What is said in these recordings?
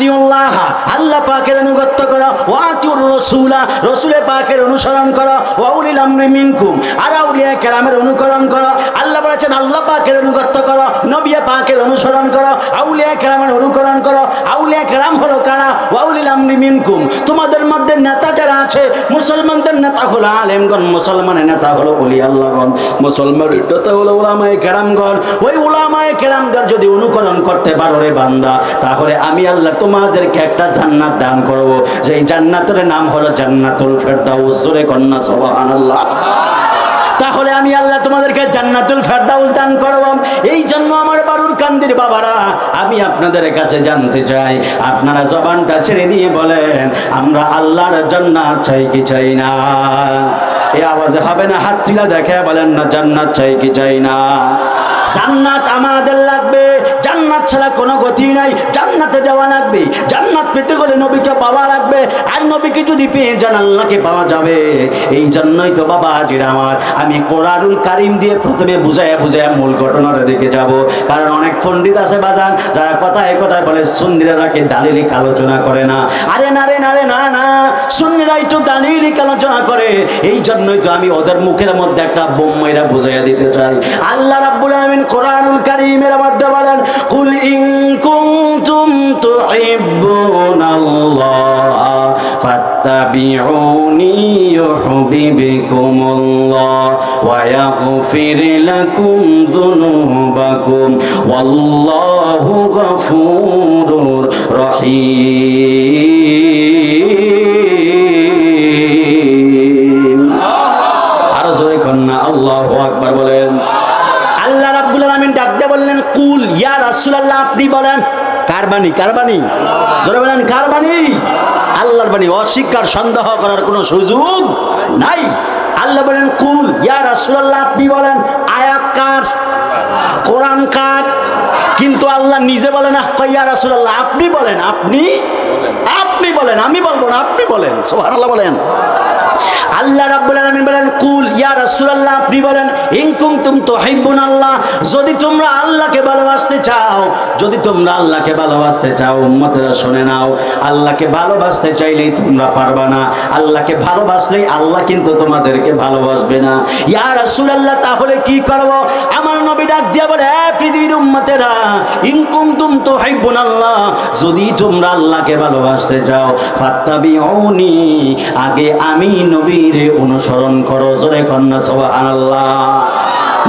আতিউল্লাহ, আল্লাহ পাকের আনুগত্য করো, ওয়া আতিউর রাসূলা, রাসূলের পাকের অনুসরণ করো, ওয়া উলিল আমরি মিনকুম, আর আউলিয়া কেরামের অনুকরণ করো। আল্লাহ বলেছেন আল্লাহ পাকের আনুগত্য করো, নবী পাকের অনুসরণ করো, আউলিয়া কেরামের অনুকরণ করো। আউলিয়া কেরাম হলো কারা? ওয়া উলিল আমরি মিনকুম, তোমাদের মধ্যে নেতা যারা আছে, মুসলমানদের নেতা হলো আলেমগণ, মুসলমানের নেতা হলো ওলি আল্লাহগণ, মুসলমানের নেতা হলো উলামায়ে কেরামগণ। ওই উলামায়ে কেরামদের যদি অনুকরণ করতে পারো রে বান্দা, তাহলে আমি আল্লাহ তোমাদেরকে একটা জান্নাত দান করব, সেই জান্নাতের নাম হলো জান্নাতুল ফেরদাউস। জোরে কন্না সুবহানাল্লাহ। তাহলে আমি আল্লাহ তোমাদেরকে জান্নাতুল ফেরদাউস দান করব। এই জন্য আমার বারুর কান্দির বাবারা, আমি আপনাদের কাছে জানতে চাই, আপনারা জবানটা ছেড়ে দিয়ে বলেন, আমরা আল্লাহর জান্নাত চাই কি চাই না? এই আওয়াজে হবে না, হাত তুলে দেখে বলেন না, জান্নাত চাই কি চাই না? জান্নাত আমাদের লাগবে, জান্নাত ছাড়া কোনো গতি নাই। জান্নাতে যাওয়া লাগবে, জান্নাত পেতে গেলে নবীকে পাওয়া লাগবে, আর নবীকে যদি পেয়ে যান আল্লাহকে পাওয়া যাবে। এই জন্যই তো বাবা আজিরা আমার, আমি কোরআনুল কারীম দিয়ে প্রথমে বুঝায় মূল ঘটনাটা দেখে যাব। কারণ অনেক পণ্ডিত আছে বাজান, যারা কথায় কথায় বলে সুন্নিরা নাকি দালিলিক আলোচনা করে না। আরে না রে না রে, না না, সুন্নিরাই তো দালিলিক আলোচনা করে। এই জন্যই তো আমি ওদের মুখের মধ্যে একটা বোম্মাইরা বুঝাইয়া দিতে চাই। আল্লাহ রাব্বুল আলামিন কোরআনুল কারীমের মধ্যে বলেন, কুল ইন কুনতুম তুহিব্বুনাল্লাহ ফাত্তাবিউনি ইউহিব্বুকুমুল্লাহ ওয়া ইয়াগফির লাকুম যুনুবাকুম ওয়াল্লাহু গফুরুর রহিম। আরো জোরে কন্না আল্লাহু আকবার বলেন। আল্লাহ রাব্বুল আলামিন ডাক দিয়ে বললেন, কুল ইয়া রাসূলুল্লাহ, আপনি বলেন। কার বাণী? কার বাণী? জোরে বলেন, কার বাণী? আল্লাহর বাণী। অস্বীকার সন্দেহ করার কোনো সুযোগ নাই। আল্লাহ বলেন, কুল ইয়া রাসূলুল্লাহ, আপনি বলেন। আয়াত কার? কোরআন কার? কিন্তু আল্লাহ নিজে বলে না, ইয়া রাসূলুল্লাহ আপনি বলেন, আপনি বলেন, আমি বলবো না, আপনি বলেন। সুবহানাল্লাহ বলেন। আল্লাহ রাব্বুল আলামিন বলেন, কুল ইয়া রাসূলুল্লাহ, আপনি বলেন, ইন কুনতুম তুহিব্বুনাল্লাহ, যদি তোমরা আল্লাহকে ভালোবাসতে চাও, যদি তোমরা আল্লাহকে ভালোবাসতে চাও, উম্মতেরা শুনে নাও, আল্লাহকে ভালোবাসতে চাইলেই তোমরা পারবা না। আল্লাহকে ভালোবাসলেই আল্লাহ কিন্তু তোমাদেরকে ভালোবাসবে না। ইয়া রাসূলুল্লাহ, তাহলে কি করব? আমার নবী ডাক দিয়া বলে, হে পৃথিবীর উম্মতেরা, ইন কুনতুম তুহিব্বুনাল্লাহ, যদি তোমরা আল্লাহকে ভালোবাসতে চাও, ফাত্তাবিউনি, আগে আমি নবীর অনুসরণ করো। জোরে কন্না সুবহানাল্লাহ।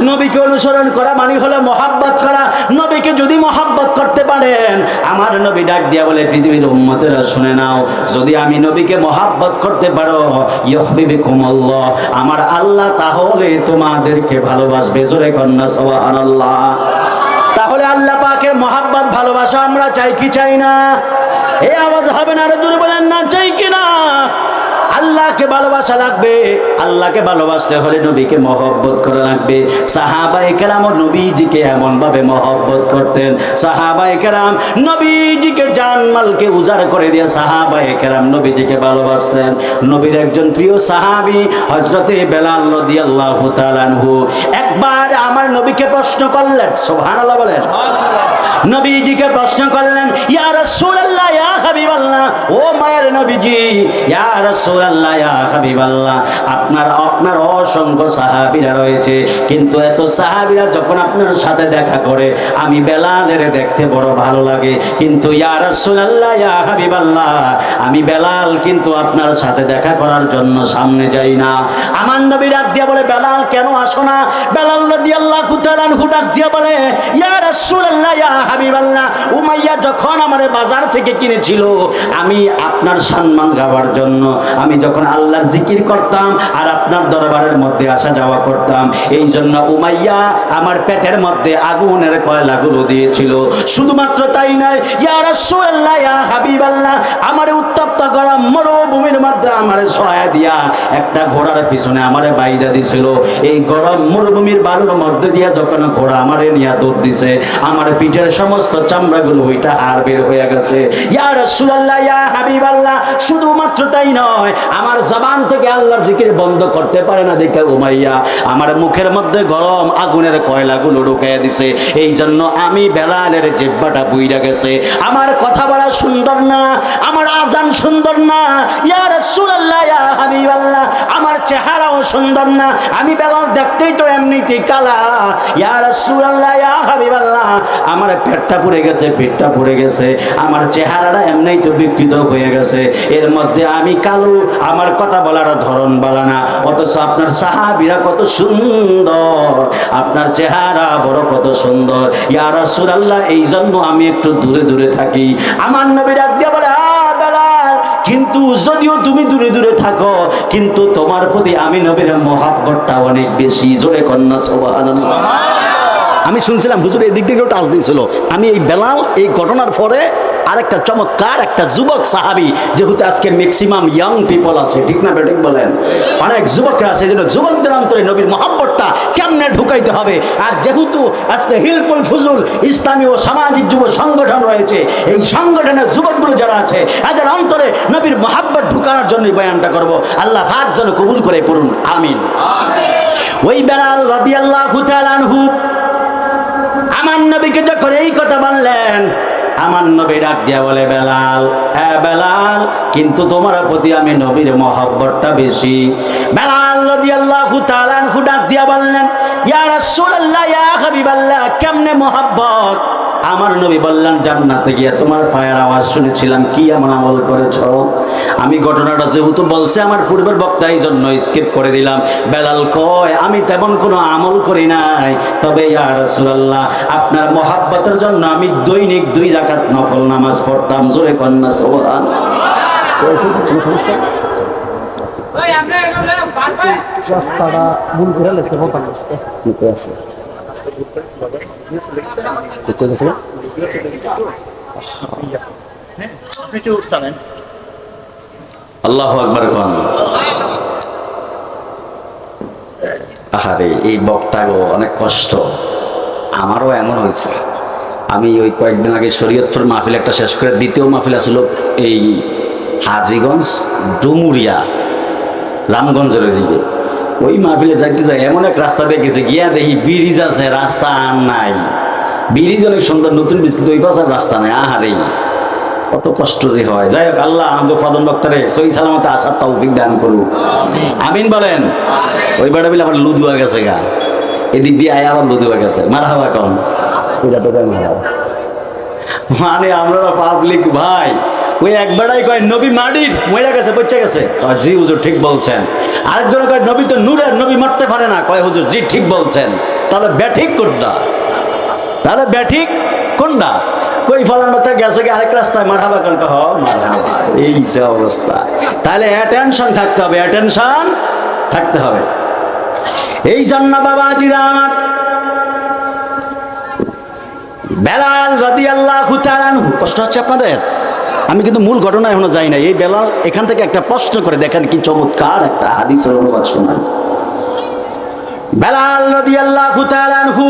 নবীকে অনুসরণ করা মানে হলো মহাব্বত করা। নবীকে যদি মহাব্বত করতে পারেন, আমার নবী ডাক দিয়া বলে, পৃথিবীর উম্মতেরা শুনে নাও, যদি আমি নবীকে মহাব্বত করতে পারো, ইউহিব্বুকুমুল্লাহ, আমার আল্লাহ তাহলে তোমাদেরকে ভালোবাসবে। জোরে কন্না সুবহানাল্লাহ। তাহলে আল্লাহ পাকের মহাব্বত ভালোবাসা আমরা চাই কি চাই না? এই আওয়াজ হবে না, আরো জোরে বলেন না, চাই কি না? আল্লাহকে ভালোবাসা লাগবে। আল্লাহকে ভালোবাসতে হলে নবীকে মহব্বত করা লাগবে। সাহাবায়ে কেরাম নবীজিকে এমন ভাবে মহব্বত করতেন, সাহাবায়ে কেরাম নবীজিকে জানমালকে উজাড় করে দিয়ে সাহাবায়ে কেরাম নবীজিকে ভালোবাসতেন। নবীর একজন প্রিয় সাহাবী হযরতে বেলাল রাদিয়াল্লাহু তাআলা আনহু একবার আমার নবীকে প্রশ্ন করলেন। সুবহানাল্লাহ বলেন। নবীজিকে প্রশ্ন করলেন, ইয়া রাসূলুল্লাহ, ইয়া হাবিবাল্লাহ, ও মায়ের নবীজি, ইয়া রাসূলুল্লাহ, ইয়া হাবিবাল্লাহ, আপনার অসংখ্য সাহাবীরা রয়েছে, কিন্তু এত সাহাবীরা যখন আপনার সাথে দেখা করে আমি বেলালের দেখতে বড় ভালো লাগে, কিন্তু ইয়া রাসূলুল্লাহ, ইয়া হাবিবাল্লাহ, আমি বেলাল কিন্তু আপনার সাথে দেখা করার জন্য সামনে যাই না। আমার নবী ডাক দিয়া বলে, বেলাল কেন আসো না? বেলাল রাদিয়াল্লাহু তাআলা আনহু ডাক দিয়া বলে, ইয়া রাসূলুল্লাহ, ইয়া হাবিবাল্লাহ, উমাইয়া যখন আমারে বাজার থেকে কিনেছিল, আমি আপনার সম্মান গাওয়ার জন্য আমি যখন আল্লাহর জিকির করতাম আর আপনার দরবারের মধ্যে আসা যাওয়া করতাম, এই জন্য উমাইয়া আমার পেটের মধ্যে আগুনের কয়লাগুলো দিয়েছিল। শুধুমাত্র তাই নয়, ইয়া রাসূলুল্লাহ, ইয়া হাবিবাল্লাহ, আমার উত্তপ্ত গরম মরুভূমির মধ্যে আমারে সহায় দিয়া একটা ঘোড়ার পিছনে আমারে বাইদা দিছিল। এই গরম মরুভূমির বালুর মধ্যে দিয়া যখন ঘোড়া আমারে নিয়ে দৌড় দিছে, আমার পিঠের সমস্ত চামড়াগুলো ওইটা আর বের হয়ে গেছে। ইয়া রাসূলুল্লাহ, ইয়া হাবিবাল্লাহ, শুধুমাত্র তাই নয়, আমার জবান থেকে আল্লাহর জিকির বন্ধ করতে পারে না দেখে উমাইয়া আমার মুখের মধ্যে গরম আগুনের কয়লাগুলো ঢুকাইয়া দিছে। এই জন্য আমি বেলালের জিহ্বাটা বুইড়া গেছে। আমার কথা বলা সুন্দর না, আমার আজান সুন্দর না, ইয়া রাসূলুল্লাহ, ইয়া হাবিবাল্লাহ, আমার চেহারাও সুন্দর না, আমি বেলাল দেখতেই তো এমনিতেই কালা। ইয়া রাসূলুল্লাহ, ইয়া হাবিবাল্লাহ, আমার পেটটা পুড়ে গেছে, পেটটা পুড়ে গেছে, আমার চেহারাটা এমনিই তো বিকৃত হয়ে গেছে, এর মধ্যে আমি কালো, আমার কথা বলার ধরন বলা না, অথচ আপনার সাহাবীরা কত সুন্দর, আপনার চেহারা বড় কত সুন্দর। ইয়া রাসূলুল্লাহ, এই জন্য আমি একটু দূরে দূরে থাকি। আমার নবী ডাক দিয়ে বলে, বেলাল, কিন্তু যদিও তুমি দূরে দূরে থাকো, কিন্তু তোমার প্রতি আমি নবীর মহব্বতটা অনেক বেশি। জোরে কন্যা সুবহানাল্লাহ। আমি শুনছিলাম হুজুর এই দিক থেকে টাচ দিয়েছিল। আমি এই বেলাল এই ঘটনার পরে আরেকটা চমৎকার একটা যুবক সাহাবী, যেহেতু আজকে ম্যাক্সিমাম ইয়াং পিপল আছে, ঠিক না বেঠিক বলেন, অনেক যুবকরা আছে, এই জন্য যুবকদের অন্তরে নবীর মহব্বতটা কেমনে ঢুকাইতে হবে। আর যেহেতু আজকে হিলফুল ফুজুল ইসলামী ও সামাজিক যুব সংগঠন রয়েছে, এই সংগঠনের যুবকগুলো যারা আছে এদের অন্তরে নবীর মহব্বত ঢুকানোর জন্যই বয়ানটা করব। আল্লাহ পাক যেন কবুল করে পড়ুন, আমিন। ওই বেলাল রাদিয়াল্লাহু তাআলা আনহু আমার নবীকে যখন এই কথা বললেন, আমার নবী ডাক দিয়া বলে, বেলাল, হ্যাঁ বেলাল, কিন্তু তোমার প্রতি আমি নবীর মহব্বতটা বেশি। বেলাল রাদিয়াল্লাহু তাআলা আনহু ডাক দিয়া বললেন, ইয়া রাসূলুল্লাহ, ইয়া হাবিবাল্লাহ, কেমনে মহব্বত? আমার নবী বললেন, জান্নাতে গিয়া তোমার পায়ের আওয়াজ শুনেছিলাম, কি এমন আমল করেছো? আমি ঘটনাটা যেহেতু বলছে আমার পূর্বের বক্তা, এই জন্য স্কিপ করে দিলাম। বেলাল কয়, আমি তেমন কোনো আমল করি নাই, তবে ইয়া রাসূলুল্লাহ, আপনার মহব্বতের জন্য আমি দৈনিক 2 রাকাত নফল নামাজ পড়তাম। জোরে কন্যা সুবহানাল্লাহ। রাস্তাটা ভুল করে লেগেছে, বলতাম আসতে আল্লাহু আকবার কোন। আহারে, এই বক্তাগো অনেক কষ্ট, আমারও এমন হয়েছে। আমি ওই কয়েকদিন আগে শরীয়তপুর মাহফিল একটা শেষ করে দ্বিতীয় মাহফিল আসল এই হাজীগঞ্জ ডুমুরিয়া রামগঞ্জের দিকে। ওই মাহফিলে যাইতে যাই এমন এক রাস্তা দেখেছে, গিয়া দেখি ব্রিজ আছে, রাস্তা আর নাই। ব্রিজ অনেক সুন্দর নতুন ব্রিজ, কিন্তু ওই পাশে রাস্তা নাই। আহারে, কত কষ্ট যে হয়। যাই হোক, আল্লাহ আমাদের ফদন বক্তারে সহি সালামতে আসার তৌফিক দান করুক, আমিন বলেন। ওই বেড়া বিলে আবার লুদুয়া গেছে গা, এদিক দিয়ে আয় আবার লুদুয়া গেছে। মারহাবা কন, মানে আমরা পাবলিক ভাই, ওই এক বেড়াই কয় নবী মাটির মরে গেছে, পচে গেছে। জি হুজুর ঠিক বলছেন। আরেকজন কয় নবী তো নূরের, নবী মারতে পারে না। কয় হুজুর জি ঠিক বলছেন। তাহলে ব্যাঠিক কোনটা? তাহলে ব্যাঠিক কোনটা? কই ফলান কথা গেছে কি আরেক রাস্তায়, মারহাবা কোন কহ মারহাবা। এই যে অবস্থা, তাহলে অ্যাটেনশন থাকতে হবে, অ্যাটেনশন থাকতে হবে। এই জন্য বাবাজিরা, বেলাল রাদিয়াল্লাহু তাআলা আনহু, কষ্ট হচ্ছে আপনাদের? আমি কিন্তু মূল ঘটনা এখনো যাই না। এই বেলাল এখান থেকে একটা প্রশ্ন করে দেখেন, কি চমৎকার একটা হাদিসের অনুবাদ শোনান। বেলাল রাদিয়াল্লাহু তাআলা আনহু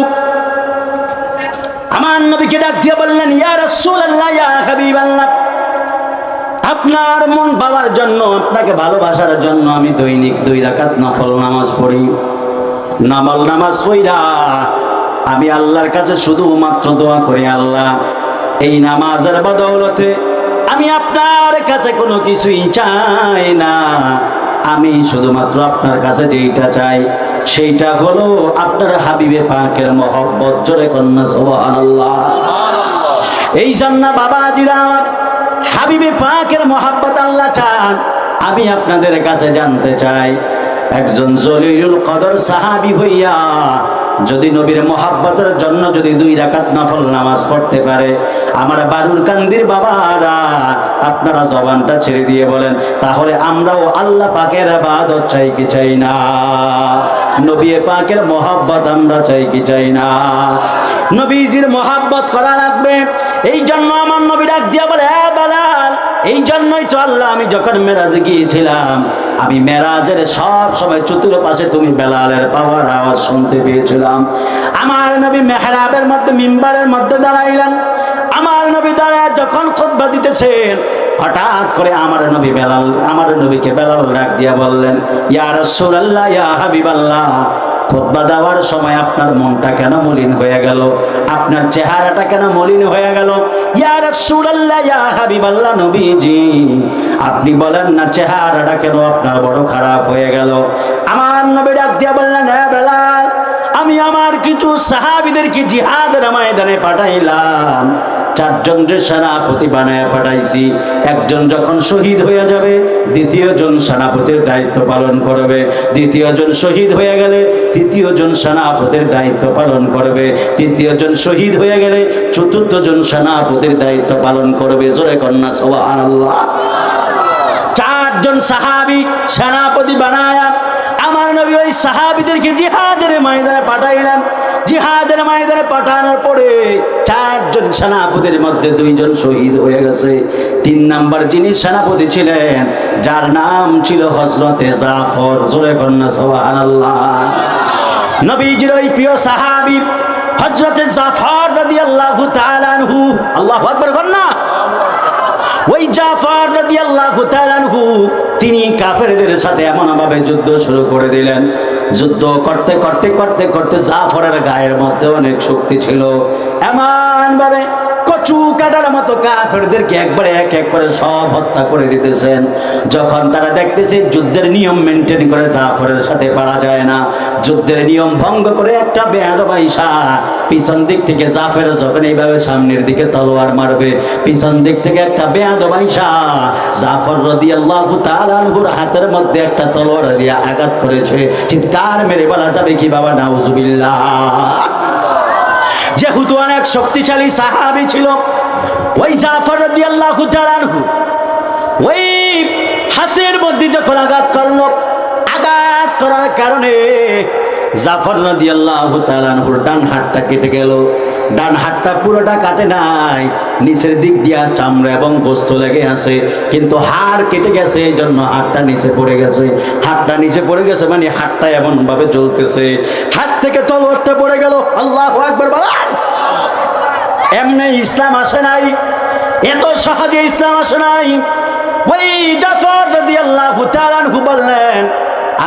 আমার নবীকে ডাক দিয়ে বললেন, ইয়া রাসূলুল্লাহ, ইয়া হাবিবাল্লাহ, আপনার মন পাওয়ার জন্য, আপনাকে ভালোবাসার জন্য আমি দৈনিক 2 রাকাত নফল নামাজ পড়ি। নফল নামাজ পড়া আমি আল্লাহর কাছে শুধুমাত্র দোয়া করি, আল্লাহ, এই নামাজের বদৌলতে আমি আপনার কাছে কোনো কিছুই চাই না, আমি শুধুমাত্র আপনার কাছে যেইটা চাই সেইটা হলো আপনার হাবিবে পাকের মহব্বত। জোরে কন্যা সুবহানাল্লাহ। এই জন্য বাবাজিরা, হাবিবে পাকের মহব্বত আল্লাহ চান। আমি আপনাদের কাছে জানতে চাই, একজন জলিলুল কদর সাহাবী হইয়া যদি নবীর মহব্বতের জন্য যদি 2 রাকাত নফল নামাজ পড়তে পারে, আমার বারুরকান্দির বাবারা আপনারা জবানটা ছেড়ে দিয়ে বলেন, তাহলে আমরাও আল্লাহ পাকের ইবাদত চাই কি চাই না? নবী পাকের মহব্বত আমরা চাই কি চাই না? নবীজির মহব্বত করা লাগবে। এই জন্য আমার নবী ডাক দিয়া বলে, এ বেলাল, এই জন্যই তো আল্লাহ, আমি যখন মেরাজে গিয়েছিলাম, আমি মেরাজের সব সময় চতুর্পাশে তুমি বেলালের পাওয়ার আওয়াজ শুনতে পেয়েছিলাম। আমার নবী মেহরাবের মধ্যে, মিম্বারের মধ্যে দাঁড়াইলেন। আমার নবী দাঁড়ায় যখন খুতবা দিতেছেন, হঠাৎ করে আমার নবীকে বেলাল ডাক দিয়া বললেন, ইয়া রাসূলুল্লাহ, ইয়া হাবিবাল্লাহ, খুতবা দেওয়ার সময় আপনার মনটা কেন মলিন হয়ে গেল? আপনার চেহারাটা কেন মলিন হয়ে গেল? ইয়া রাসূলুল্লাহ, ইয়া হাবিবাল্লাহ, নবীজি আপনি বলেন না চেহারাটা কেন আপনার বড় খারাপ হয়ে গেল? আমার নবী ডাক দিয়া বললেন, হ্যাঁ বেলাল, আমি আমার কিছু সাহাবীদেরকে জিহাদের ময়দানে পাঠাইলাম। 4 জনের সেনাপতি বানায় পাঠাইছি। একজন যখন শহীদ হয়ে যাবে, দ্বিতীয় জন সেনাপতির দায়িত্ব পালন করবে। দ্বিতীয় জন শহীদ হয়ে গেলে তৃতীয় জন সেনাপতির দায়িত্ব পালন করবে। তৃতীয় জন শহীদ হয়ে গেলে চতুর্থ জন সেনাপতির দায়িত্ব পালন করবে। জোরে কন্যা সুবহানাল্লাহ। 4 জন সাহাবী সেনাপতি বানায়া আমার নবী ওই সাহাবীদেরকে জিহাদের ময়দানে পাঠাইলেন। জিহাদের ময়দানে পাঠানোর পরে 4 জন সেনাপতির মধ্যে 2 জন শহীদ হয়ে গেছে। 3 নাম্বার যিনি সেনাপতি ছিলেন, যার নাম ছিল হযরতে জাফর। জোরে কন্যা সুবহানাল্লাহ। নবীজির ওই প্রিয় সাহাবী হযরতে জাফর রাদিয়াল্লাহু তাআলা আনহু, আল্লাহু আকবার কন্যা। ওই জাফর রাদিয়াল্লাহু তাআলা আনহু তিনি কাফেরদের সাথে এমনভাবে যুদ্ধ শুরু করে দিলেন। যুদ্ধ করতে করতে করতে করতে জাফরের গায়ের মধ্যে অনেক শক্তি ছিল। এমনভাবে কচু কাটার মতো কাফেরদেরকে একবারে এক এক করে সব হত্যা করে দিতেছেন। যখন তারা দেখতেছে যুদ্ধের নিয়ম মেনটেন করে জাফরের সাথে পারা যায় না, যুদ্ধের নিয়ম ভঙ্গ করে একটা বেয়াদব আইসা পিছন দিক থেকে জাফর যখন এইভাবে সামনের দিকে তলোয়ার মারবে, পিছন দিক থেকে একটা বেয়াদব আইসা জাফর রাদিয়াল্লাহু তাআলা আনহুর হাতের মধ্যে একটা তলোয়ার দিয়ে আঘাত করেছে। চিৎকার মেরে বলা যাবে কি বাবা নাউজুবিল্লাহ। যেহেতু অনেক শক্তিশালী সাহাবী ছিল, ওই জাফর রাদিয়াল্লাহু তাআলা আনহু ওই হাতের মধ্যে যখন আঘাত করলো, আঘাত করার কারণে জাফর রাদিয়াল্লাহু তাআলা আনহুর ডান হাতটা কেটে গেল। ডান হাতটা পুরোটা কাটে নাই, নিচের দিক দিয়া চামড়া এবং গোস্ত লেগে আছে, কিন্তু হাড় কেটে গেছে, এই জন্য হাতটা নিচে পড়ে গেছে। হাতটা নিচে পড়ে গেছে মানে হাতটা এমন ভাবে জ্বলতেছে, হাত থেকে তলোয়ারটা পড়ে গেল। আল্লাহু আকবার বলেন। এমনি ইসলাম আসে নাই, এত সহজে ইসলাম আসে নাই। ওই জাফর রাদিয়াল্লাহু তাআলা আনহু বললেন,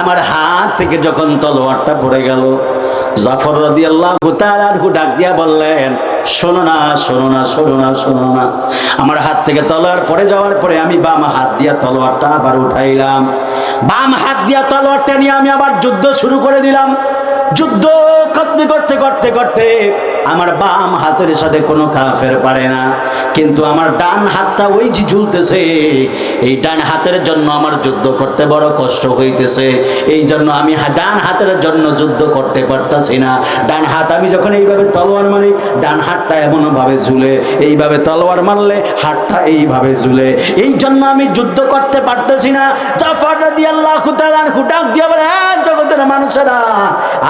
আমার হাত থেকে যখন তলোয়ারটা পড়ে গেল, জাফর রাদিয়াল্লাহু তাআলা আনহু ডাক দিয়া বললেন, শোনো না শোনো না শোনো না শোনো না। আমার হাত থেকে তলোয়ার পড়ে যাওয়ার পরে আমি বাম হাত দিয়া তলোয়ারটা আবার উঠাইলাম। বাম হাত দিয়া তলোয়ারটা নিয়ে আমি আবার যুদ্ধ শুরু করে দিলাম। যুদ্ধ করতে করতে করতে করতে আমার বাম হাতের সাথে কোনো কাফের পারে না, কিন্তু আমার ডান হাতটা ওই যে ঝুলতেছে, এই ডান হাতের জন্য আমার যুদ্ধ করতে বড় কষ্ট হইতেছে। এই জন্য আমি ডান হাতের জন্য যুদ্ধ করতে পারতাছি না। ডান হাত আমি যখন এইভাবে তলোয়ার মারি, ডান হাতটা এমনভাবে ঝুলে, এইভাবে তলোয়ার মারলে হাতটা এইভাবে ঝুলে, এই জন্য আমি যুদ্ধ করতে পারতেছি না। জাফর রাদিয়াল্লাহু তাআলা আনহু ডাক দিয়া বলে, জগতের মানুষেরা,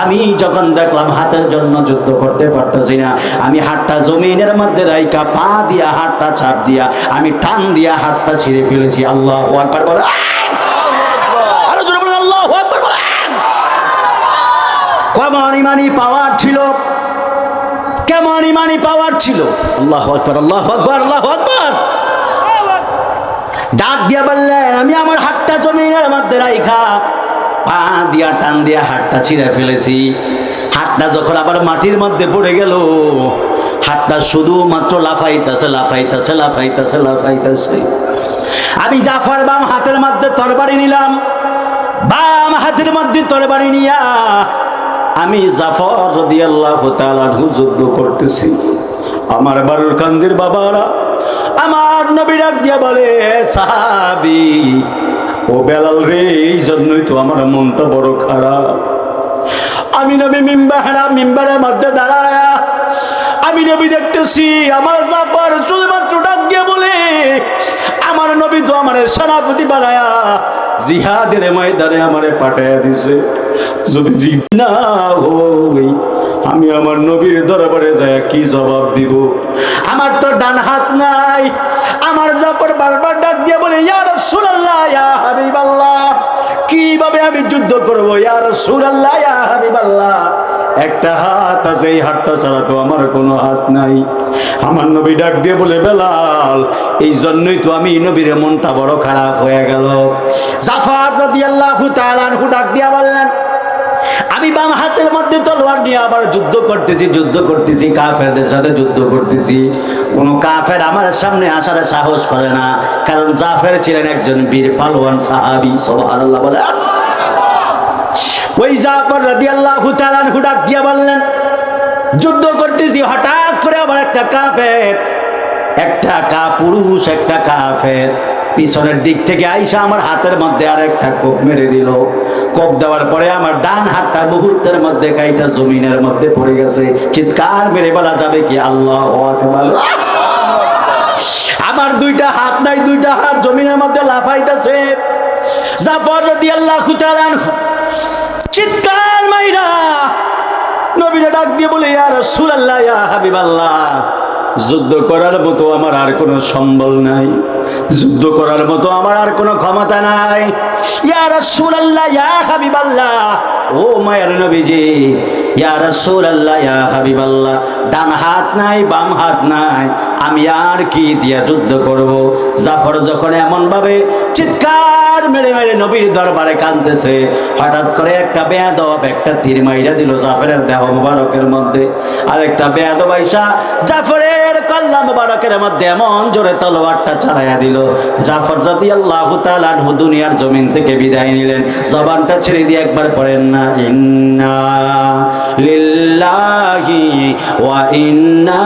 আমি যখন দেখলাম হাতের জন্য যুদ্ধ করতে পারতেছি না, আমি হাতটা জমিনের মধ্যে রাইকা পা দিয়া হাতটা ছাপ দিয়া আমি টান দিয়া হাতটা ছিঁড়ে ফেলেছি। আল্লাহু আকবার বলেন। আরো জোরে বলেন আল্লাহু আকবার বলেন। কেমন ইমানি পাওয়ার ছিল, কেমন ইমানি পাওয়ার ছিল। আল্লাহু আকবার আল্লাহু আকবার আল্লাহু আকবার। ডাক দিয়া বললেন, আমি আমার হাতটা জমিনের মধ্যে রাইখা পা দিয়া টান দিয়া হাতটা ছিঁড়ে ফেলেছি। হাতটা যখন আবার মাটির মধ্যে পড়ে গেল, হাতটা শুধুমাত্র লাফাইতেছে লাফাইতেছে লাফাইতেছে লাফাইতেছে। আমি জাফর বাম হাতের মধ্যে তরবারি নিলাম, বাম হাতের মধ্যে তরবারি নিয়া আমি জাফর রাদিয়াল্লাহু তাআলা আনহু যুদ্ধ করতেছি। আমার বারুর কান্দির বাবারা, আমার নবী ডাক দিয়া বলে, সাহাবী ও বেলাল রে, এই জন্যই তো আমার মনটা বড় খারাপ। আমি নবী মিম্বারের মধ্যে দাঁড়ায়া আমি নবী দেখতেছি, আমার জাফর শুধুমাত্র ডাক দিয়ে বলে, আমার নবী তো আমার সেনাপতি বানায়া জিহাদের ময়দানে আমারে পাঠাইয়া দিছে। যদি জিহাদ না হই, আমি আমার নবীর দরবারে যায় কি জবাব দিব? আমার তো ডান হাত নাই। আমার জাফর বারবার ডাক আমি যুদ্ধ করবো ইয়া রাসূলুল্লাহ ইয়া হাবিবাল্লাহ। একটা হাত আছে, এই হাতটা ছাড়া তো আমার কোনো হাত নাই। আমার নবী ডাক দিয়ে বলে, বেলাল, এই জন্যই তো আমি নবীর মনটা বড় খারাপ হয়ে গেল। জাফর রাদিয়াল্লাহু তাআলা আনহু ডাক দিয়া বললেন, আমি বাম হাতের মধ্যে তলোয়ার নিয়ে আবার যুদ্ধ করতেছি, কাফেরদের সাথে যুদ্ধ করতেছি। কোন কাফের আমার সামনে আসার সাহস করে না, কারণ জাফর ছিলেন একজন বীর পালোয়ান সাহাবী। সুবহানাল্লাহ বলে। ওই জাফর রাদিয়াল্লাহু তাআলা আনহু ডাক দিয়া বললেন, যুদ্ধ করতেছি, হঠাৎ করে আবার একটা পুরুষ একটা কাফের পিছনের দিক থেকে আইসা আমার হাতের মধ্যে আর একটা কোপ মেরে দিল। কোপ দেওয়ার পরে আমার ডান হাতটা মুহূর্তের মধ্যে কাইটা জমিনের মধ্যে পড়ে গেছে। চিৎকার মেরে বলা যাবে কি আল্লাহু আকবার। আমার দুইটা হাত নাই, দুইটা হাত জমিনের মধ্যে লাফাইতেছে। জাফর রাদিয়াল্লাহু তাআলা আনহু চিৎকার মাইরা নবীরে ডাক দিয়ে বলে, ইয়া রাসূলুল্লাহ ইয়া হাবিবাল্লাহ, যুদ্ধ করার মতো আমার আর কোনো সম্বল নাই, যুদ্ধ করার মতো আমার আর কোনো ক্ষমতা নাই। ইয়া রাসূলুল্লাহ ইয়া হাবিবাল্লাহ, ও মায়ের নবীজি, ইয়া রাসূলুল্লাহ ইয়া হাবিবাল্লাহ, ডান হাত নাই, বাম হাত নাই, আমি আর কি দিয়া যুদ্ধ করব? জাফর যখন এমন ভাবে চিৎকার মেরে মেরে নবীর দরবারে কাঁদতেছে, হঠাৎ করে একটা বেয়াদব একটা তীর মাইরা দিল জাফরের দেহ মুবারকের মধ্যে। আর একটা বেয়াদব আইসা জাফরের কল্লা মুবারকের মধ্যে এমন জোরে তলোয়ারটা চালাইয়া দিল। জাফর রাদিয়াল্লাহু তাআলা আনহু দুনিয়ার জমিন থেকে বিদায় নিলেন। জবানটা ছেড়ে দিয়ে একবার পড়েন না, ইন্না লিল্লাহি ওয়া ইন্না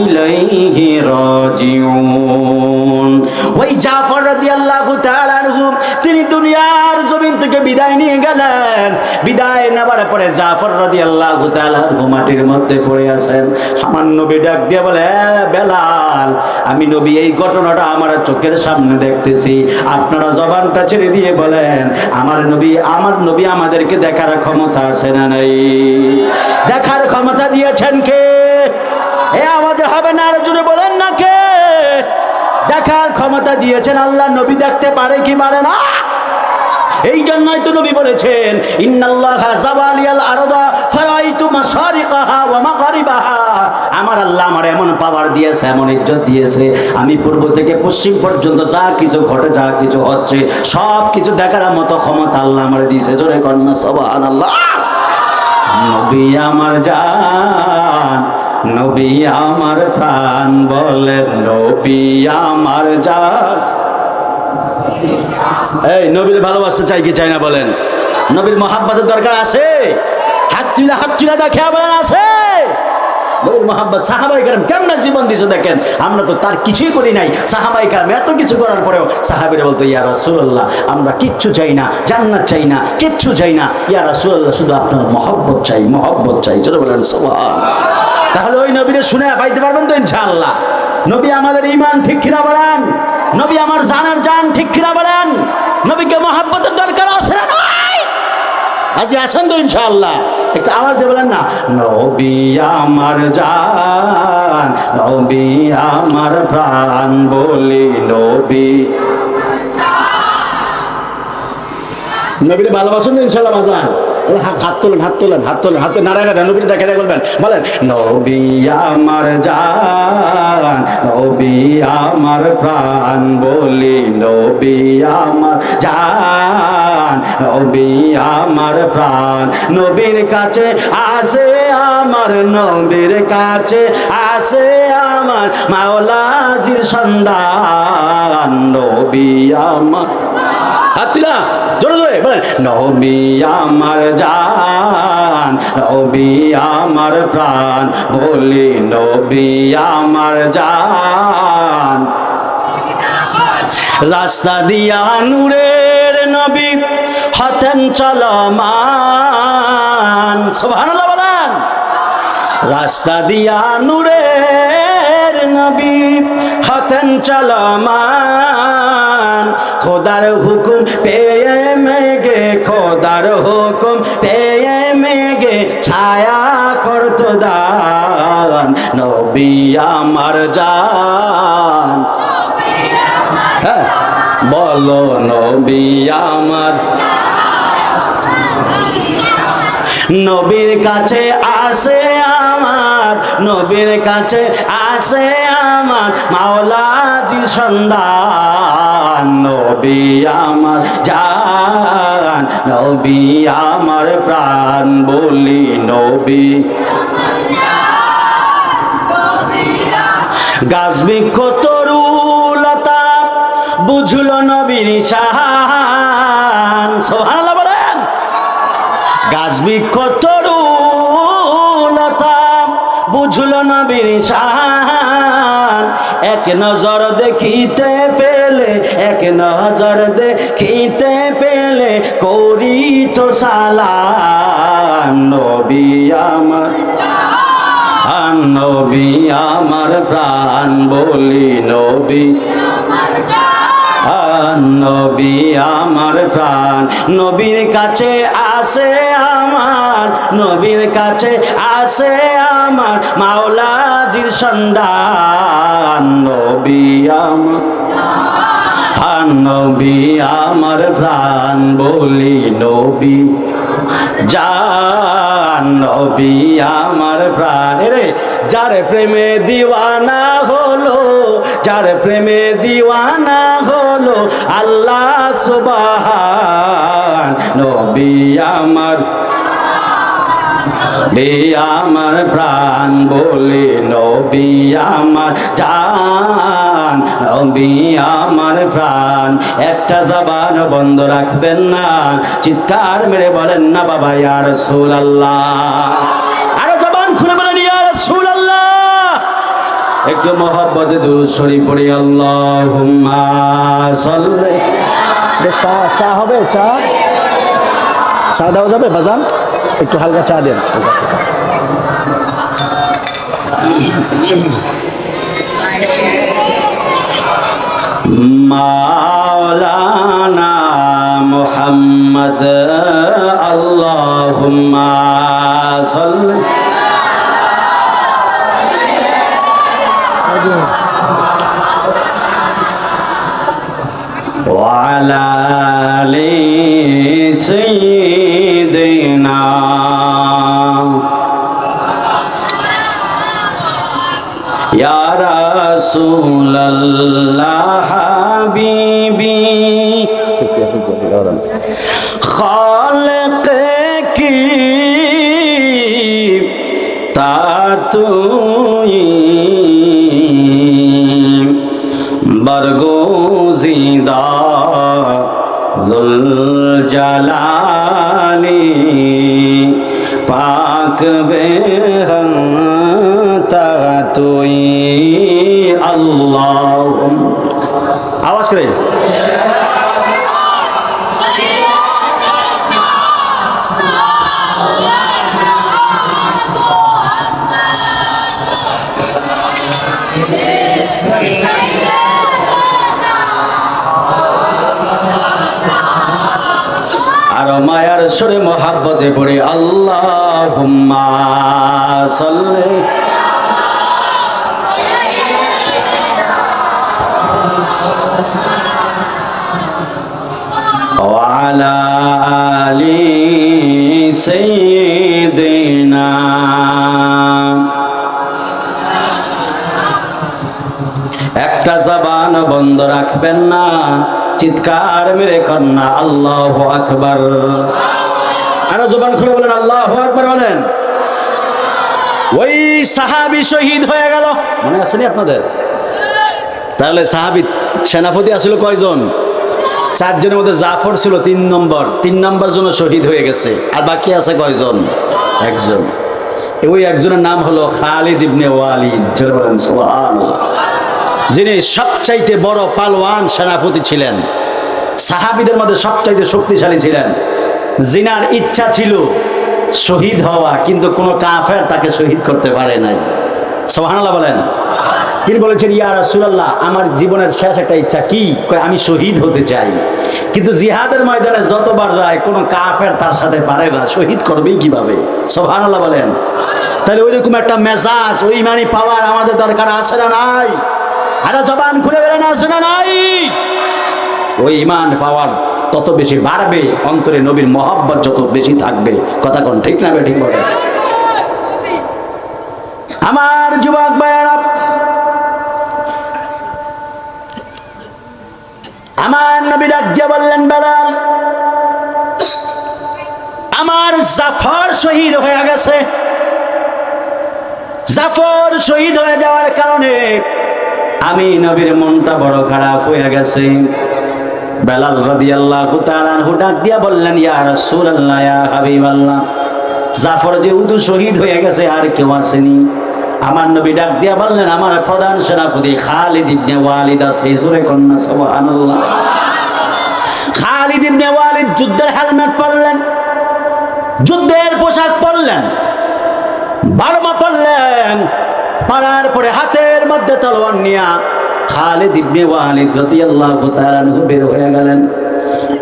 ইলাইহি রাজিউন। ওই জাফর রাদিয়াল্লাহু তাআলা আনহু তিনি দুনিয়ার জমিন থেকে বিদায় নিয়ে গেলেন। বিদায় নেবার পরে জাফর রাদিয়াল্লাহু তাআলা আনহু মাটির মধ্যে পড়ে আছেন। আমার নবী ডাক দিয়ে বলে, বেলাল, আমি নবী এই ঘটনাটা আমার চোখের সামনে দেখতেছি, আপনারা জবানটা ছেড়ে দিয়ে বলেন, আমার নবী আমাদেরকে দেখার ক্ষমতা আছে না নাই? দেখার ক্ষমতা দিয়েছেন কে? এ আওয়াজে হবে না, আর জোরে বলেন না কে? দেখার ক্ষমতা দিয়েছেন আল্লাহ। নবী দেখতে পারে কি পারে না? এই জন্যই তো নবী বলেছেন, ইন্নাল্লাহা যাওয়ালিয়াল আরদা ফারাইতু মাশারিকাহা ওয়া মাগরিবাহা। আমার আল্লাহ আমার এমন পাওয়ার দিয়েছে, এমন ইজ্জত দিয়েছে, আমি পূর্ব থেকে পশ্চিম পর্যন্ত যা কিছু ঘটে, যা কিছু হচ্ছে, সব কিছু দেখার মতো ক্ষমতা আল্লাহ আমার দিয়েছে। জোরে কন্যা সুবহানাল্লাহ। নবী আমার জান, নবী আমার প্রাণ, বলেন নবী আমার জান। এই নবীর ভালোবাসতে চাই কি চাই না বলেন? নবীর মহাব্বতের দরকার আছে? হাত তুলা দেখে বলেন আছে? নবীর মহাব্বত। সাহাবায়ে কেরাম কেমন জীবন দিয়েছে দেখেন, আমরা তো তার কিছুই করি নাই। সাহাবায়ে কেরাম এত কিছু করার পরেও সাহাবীরা বলতো, ইয়া রাসূলুল্লাহ, আমরা কিচ্ছু চাই না, জান্নাত চাই না, কিচ্ছু চাই না, ইয়া রাসূলুল্লাহ, শুধু আপনার মহব্বত চাই, মহব্বত চাই। চলো বলেন সুবহান। তাহলে ওই নবীরে শুনে পাইতে পারবেন তো ইনশাআল্লাহ। নবী আমাদের ঈমান ঠিক কিনা বলেন? নবী আমার জানার জান ঠিক কিনা বলেন? নবীকে মহব্বতের দরকার আছে না নাই? আজ আছেন তো ইনশাআল্লাহ? একটা আওয়াজ দিয়ে বলেন না, নবী আমার জান, নবী আমার প্রাণ, বলি নবী। নবীরে ভালোবাসেন তো ইনশাআল্লাহ বাজান? হাত তোলেন নারায়ণ নবীর দেখে বলবেন, বলেন নবী আমার জান, নবী আমার প্রাণ, বলি নবী আমার জান, নবী আমার প্রাণ। নবীর কাছে আসে আমার, নবীর কাছে আসে আমার মাওলাজির সন্ধান, নবী আমার। হাতিলা জোরে জোরে বলেন, নবী আমার জান, নবী আমার প্রাণ, বলি নবী আমার জান। রাস্তা দিয়া নূরের নবী হতেন চলমান। সুবহানাল্লাহ বলেন। রাস্তা দিয়া নূরের নবী হতেন চলমান, খোদার হুকুম পেয়ে মেঘে, খোদার হুকুম পেয়ে মেঘে ছায়া করতো দান, নবী আমার জান। হ্যাঁ বলো নবী আমার। নবীর কাছে আসে আমার, নবীর কাছে আসে আমার মাওলাজি সন্ধান। নবী আমার জান, নবী আমার প্রাণ, বলি নবী। গাছ বৃক্ষ তরুলতা বুঝলো নবীর শান। সুবহানাল্লাহ বলেন। গাছ বৃক্ষ তরুলতা বুঝলো নবীর শান। এক নজর দেখিতে পেলে, এক নজর দেখিতে পেলে করিত সালাম। নবী আমার, নবী আমার প্রাণ, বলি নবী। নবী আমার প্রাণ, নবীর কাছে আসে আমার, নবীর কাছে আসে আমার মাওলাজির সন্ধান। নবী আমার, নবী আমার প্রাণ, বলি নবী জান। নবী আমার প্রাণ। রে যার প্রেমে দিওয়ানা হলো, যার প্রেমে দিওয়ানা হলো আল্লাহ সুবহান। নবী আমার, নবী আমার প্রাণ, বলি নবী আমার জান। নবী আমার প্রাণ। একটা জবান বন্ধ রাখবেন না, চিৎকার মেরে বলেন না বাবা ইয়া রাসূলুল্লাহ। আরো জবান খুলে বলেন ইয়া রাসূলুল্লাহ। একটু মহব্বতে দুরূদ শরীফ পড়ি। আল্লাহুম্মা সাল্লি। চা হবে? চা চা দেওয়া যাবে বাজান? একটু হালকা চা দেন। মাওলানা মুহাম্মদ আল্লাহুম্মা সাল্লি। وعلى آل سيدنا يا رسول الله حبيبي خالق کی تاتوئی برگزیدہ ذوالجلالی پاک بے ہم تاتوئی اللہم آواز کریں আর মায়ার সুরে মোহাব্বতে পড়ে আল্লাহুম্মা সাল্লি ওয়া আলা আলি সাইয়্যিদিনা। একটা জবান বন্ধ রাখবেন না, চিৎকার মেরে কন্যা আল্লাহু আকবার। আরো জবান খুলে বলেন আল্লাহু আকবার বলেন। ওই সাহাবী শহীদ হয়ে গেল, মনে আছে নি আপনাদের? তাহলে সাহাবী সেনাপতি আসলে কয়জন? 4 জনের মধ্যে জাফর ছিল 3 নম্বর জন্য শহীদ হয়ে গেছে। আর বাকি আছে কয়জন? 1 জন। ওই একজনের নাম হলো খালিদ ইবনে ওয়ালিদ। সুবহানাল্লাহ। যিনি সবচাইতে বড় পালোয়ান সেনাপতি ছিলেন, সাহাবীদের মধ্যে সবচাইতে শক্তিশালী ছিলেন। জিনার ইচ্ছা ছিল শহীদ হওয়া, কিন্তু কোনো কাফের তাকে শহীদ করতে পারে নাই। সুবহানাল্লাহ বলেন। তিনি বলেছেন ইয়া রাসূলুল্লাহ, আমার জীবনের শেষ একটা ইচ্ছা কি? আমি শহীদ হতে চাই। কিন্তু জিহাদের ময়দানে যতবার যায় কোনো কাফের তার সাথে পারে না, শহীদ করবেই কিভাবে? সুবহানাল্লাহ বলেন। তাহলে ওইরকম একটা মেজাজ, ওই ইমানি পাওয়ার আমাদের দরকার আছে না নাই? আরে জবান খুলে বেরোন, আছে না নাই? ওই ইমান পাওয়ার তত বেশি বাড়বে, অন্তরে নবীর মহব্বত যত বেশি থাকবে। কথা কোন ঠিক না ঠিক বলে? আমার যুবক ভাইয়েরা, আমার নবী ডাক দিয়ে বললেন, বেলাল, আমার জাফর শহীদ হয়ে গেছে। জাফর শহীদ হয়ে যাওয়ার কারণে আমি নবীর মনটা বড় খারাপ হয়ে গেছে। বেলাল রাদিয়াল্লাহু তাআলা আনহু ডাক দিয়া বললেন, ইয়া রাসূলুল্লাহ, ইয়া হাবিবাল্লাহ, জাফর যেহেতু শহীদ হয়ে গেছে আর কেউ আসেনি। আমার নবী ডাক দিয়া বললেন, আমার প্রধান সেনাপতি খালিদ ইবনে ওয়ালিদ আছে। জোরে কন্যা সুবহানাল্লাহ। খালিদ ইবনে ওয়ালিদ যুদ্ধের হেলমেট পরলেন, যুদ্ধের পোশাক পরলেন, বারমা পরলেন, পরার পরে হাতের মধ্যে তলোয়ার নিয়া খালিদ ইবনে ওয়ালিদ রাদিয়াল্লাহু তাআলা আনহু বের হয়ে গেলেন,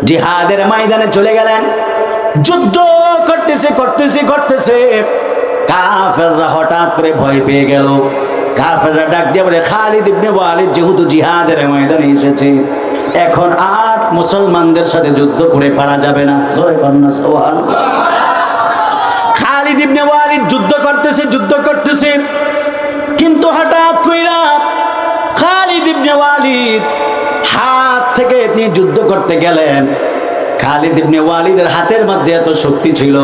জিহাদের ময়দানে চলে গেলেন। যুদ্ধ করতেছে করতেছে করতেছে, কাফেররা হঠাৎ করে ভয় পেয়ে গেল। কাফেররা ডাক দিয়ে বলে, খালিদ ইবনে ওয়ালিদ যেহেতু জিহাদের ময়দানে এসেছে, এখন আর মুসলমানদের সাথে যুদ্ধ করে পারা যাবে না। জোরে কন্যা সুবহানাল্লাহ। খালিদ ইবনে ওয়ালিদ যুদ্ধ করতেছে, কিন্তু হঠাৎ কইরা খালিদ ইবনে ওয়ালিদ হাত থেকে তিনি যুদ্ধ করতে গেলেন। খালিদ ইবনে ওয়ালিদের হাতের মধ্যে এত শক্তি ছিল,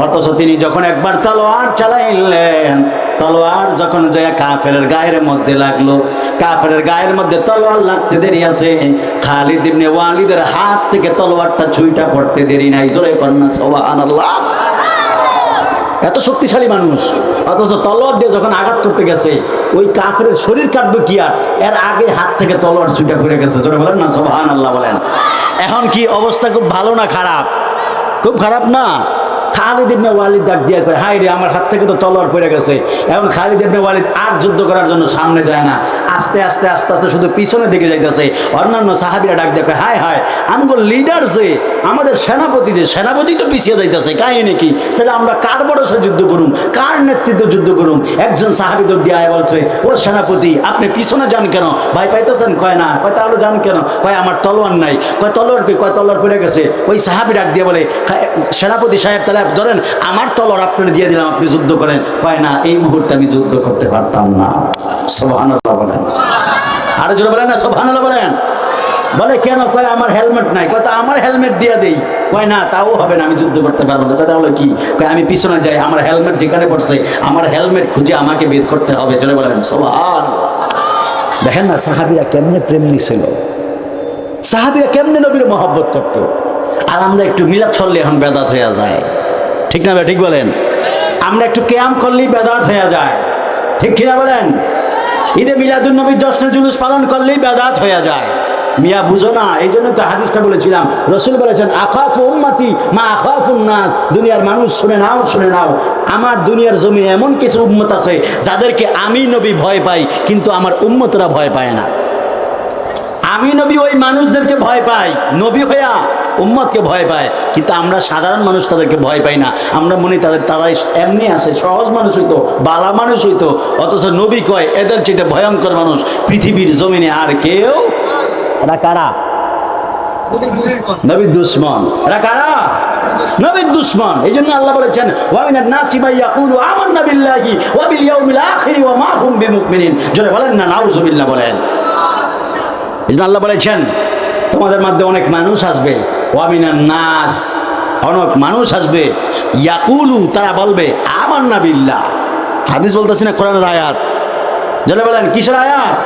অথচ তিনি যখন একবার তলোয়ার চালাইলেন, তলোয়ার যখন যায় কাফেরের গায়ের মধ্যে লাগলো, কাফেরের গায়ের মধ্যে তলোয়ার লাগতে দেরি আছে, খালিদ ইবনে ওয়ালিদের হাত থেকে তলোয়ারটা ছুঁইটা পড়তে দেরি নাই। জোরে কন্যা সুবহানাল্লাহ। এত শক্তিশালী মানুষ, অথচ তলোয়ার দিয়ে যখন আঘাত করতে গেছে, ওই কাফেরের শরীর কাটবে কি আর, এর আগে হাত থেকে তলোয়ার ছুঁইটা পড়ে গেছে। জোরে বলেন না সুবহানাল্লাহ বলেন। এখন কি অবস্থা, খুব ভালো না খারাপ? খুব খারাপ না? খালিদ ইবনে ওয়ালিদ ডাক দিয়ে কয়, হায় রে, আমার হাত থেকে তো তলোয়ার পড়ে গেছে। এখন খালিদ ইবনে ওয়ালিদ আর যুদ্ধ করার জন্য সামনে যায় না, আস্তে আস্তে আস্তে আস্তে শুধু পিছনের দিকে যাইতেছে। অন্যান্য সাহাবীরা ডাক দিয়ে কয়, হায় হায়, আমগো লিডার যে, আমাদের সেনাপতি যে, সেনাপতি তো পিছিয়ে যাইতেছে, কাহিনী কি? তাহলে আমরা কার ভরসায় যুদ্ধ করুম, কার নেতৃত্বে যুদ্ধ করুম? একজন সাহাবী দৌড় দিয়ে আয় বলছে, ও সেনাপতি, আপনি পিছনে যান কেন? ভয় পাইতেছেন? কয় না। কয় তাহলে যান কেন? কয় আমার তলোয়ার নাই। কয় তলোয়ার কই? কয় তলোয়ার পড়ে গেছে। ওই সাহাবী ডাক দিয়ে বলে, সেনাপতি সাহেব, তাহলে ধরেন আমার তলোয়ার আপনার দিয়ে দিলাম, আপনি যুদ্ধ করেন। কয় না, এই মুহূর্তে আমি যুদ্ধ করতে পারতাম না। সুবহানাল্লাহ বলেন। আরো জোরে বলেন না সুবহানাল্লাহ বলেন। বলে কেন? কয় আমার হেলমেট নাই। কয় তা আমার হেলমেট দিয়ে দেই। কয় না, তাও হবে না, আমি যুদ্ধ করতে পারবো না। কথা হলো কি? কয় আমি পিছনে যাই, আমার হেলমেট যেখানে পড়ছে, আমার হেলমেট খুঁজে আমাকে বের করতে হবে। জোরে বলেন সুবহানাল্লাহ। দেখেন না সাহাবীরা কেমনে প্রেম নিছিল, সাহাবীরা কেমনে নবীর মহব্বত করতো। আর আমরা একটু মিলাদ করলে এখন বেদাত হয়ে যায়। ঠিক না? ঠিক বলেন। আমরা একটু কিয়াম করলেই বেদাত হয়ে যায়। ঠিক কিনা বলেন? ঈদে মিলাদুন নবীর জশ্নে জুলুস পালন করলেই বেদাত হয়ে যায়। মিয়া বুঝো না, এই জন্য তো হাদিসটা বলেছিলাম, রাসূল বলেছেন, আখাফু উম্মতি মা আখাফুন নাস। দুনিয়ার মানুষ শুনে নাও, শুনে নাও, আমার দুনিয়ার জমিনে এমন কিছু উম্মত আছে যাদেরকে আমি নবী ভয় পাই, কিন্তু আমার উম্মতরা ভয় পায় না। আমি নবী ওই মানুষদেরকে ভয় পাই, নবী হইয়া উম্মতকে ভয় পায়, কিন্তু আমরা সাধারণ মানুষ তাদেরকে ভয় পাই না। আমরা মনে তারাই এমনি আছে, সহজ মানুষ হইতো, বালা মানুষ হইতো, অথচ নবী কয় এদের চেয়ে ভয়ঙ্কর মানুষ পৃথিবীর জমিনে আর কেউ। এরা কারা? নবীর দুশমন। এরা কারা? নবীর দুশমন। এই জন্য আল্লাহ বলেছেন, ওয়া মিনান নাসি মান ইয়াকুলু আমান্না বিল্লাহি ওয়া বিল ইয়াউমিল আখির ওয়া মা হুম বিমুমিনিন। জোরে বলেন না নাউযুবিল্লাহ বলেন। এই জন্য আল্লাহ বলেছেন, তোমাদের মধ্যে অনেক মানুষ আসবে, ওয়া মিনান নাস, অনেক মানুষ আসবে, ইয়াকুলু, তারা বলবে আমান্না বিল্লাহ। হাদিস বলতেছি না, কোরআনের আয়াত। জোরে বলেন কিসের আয়াত?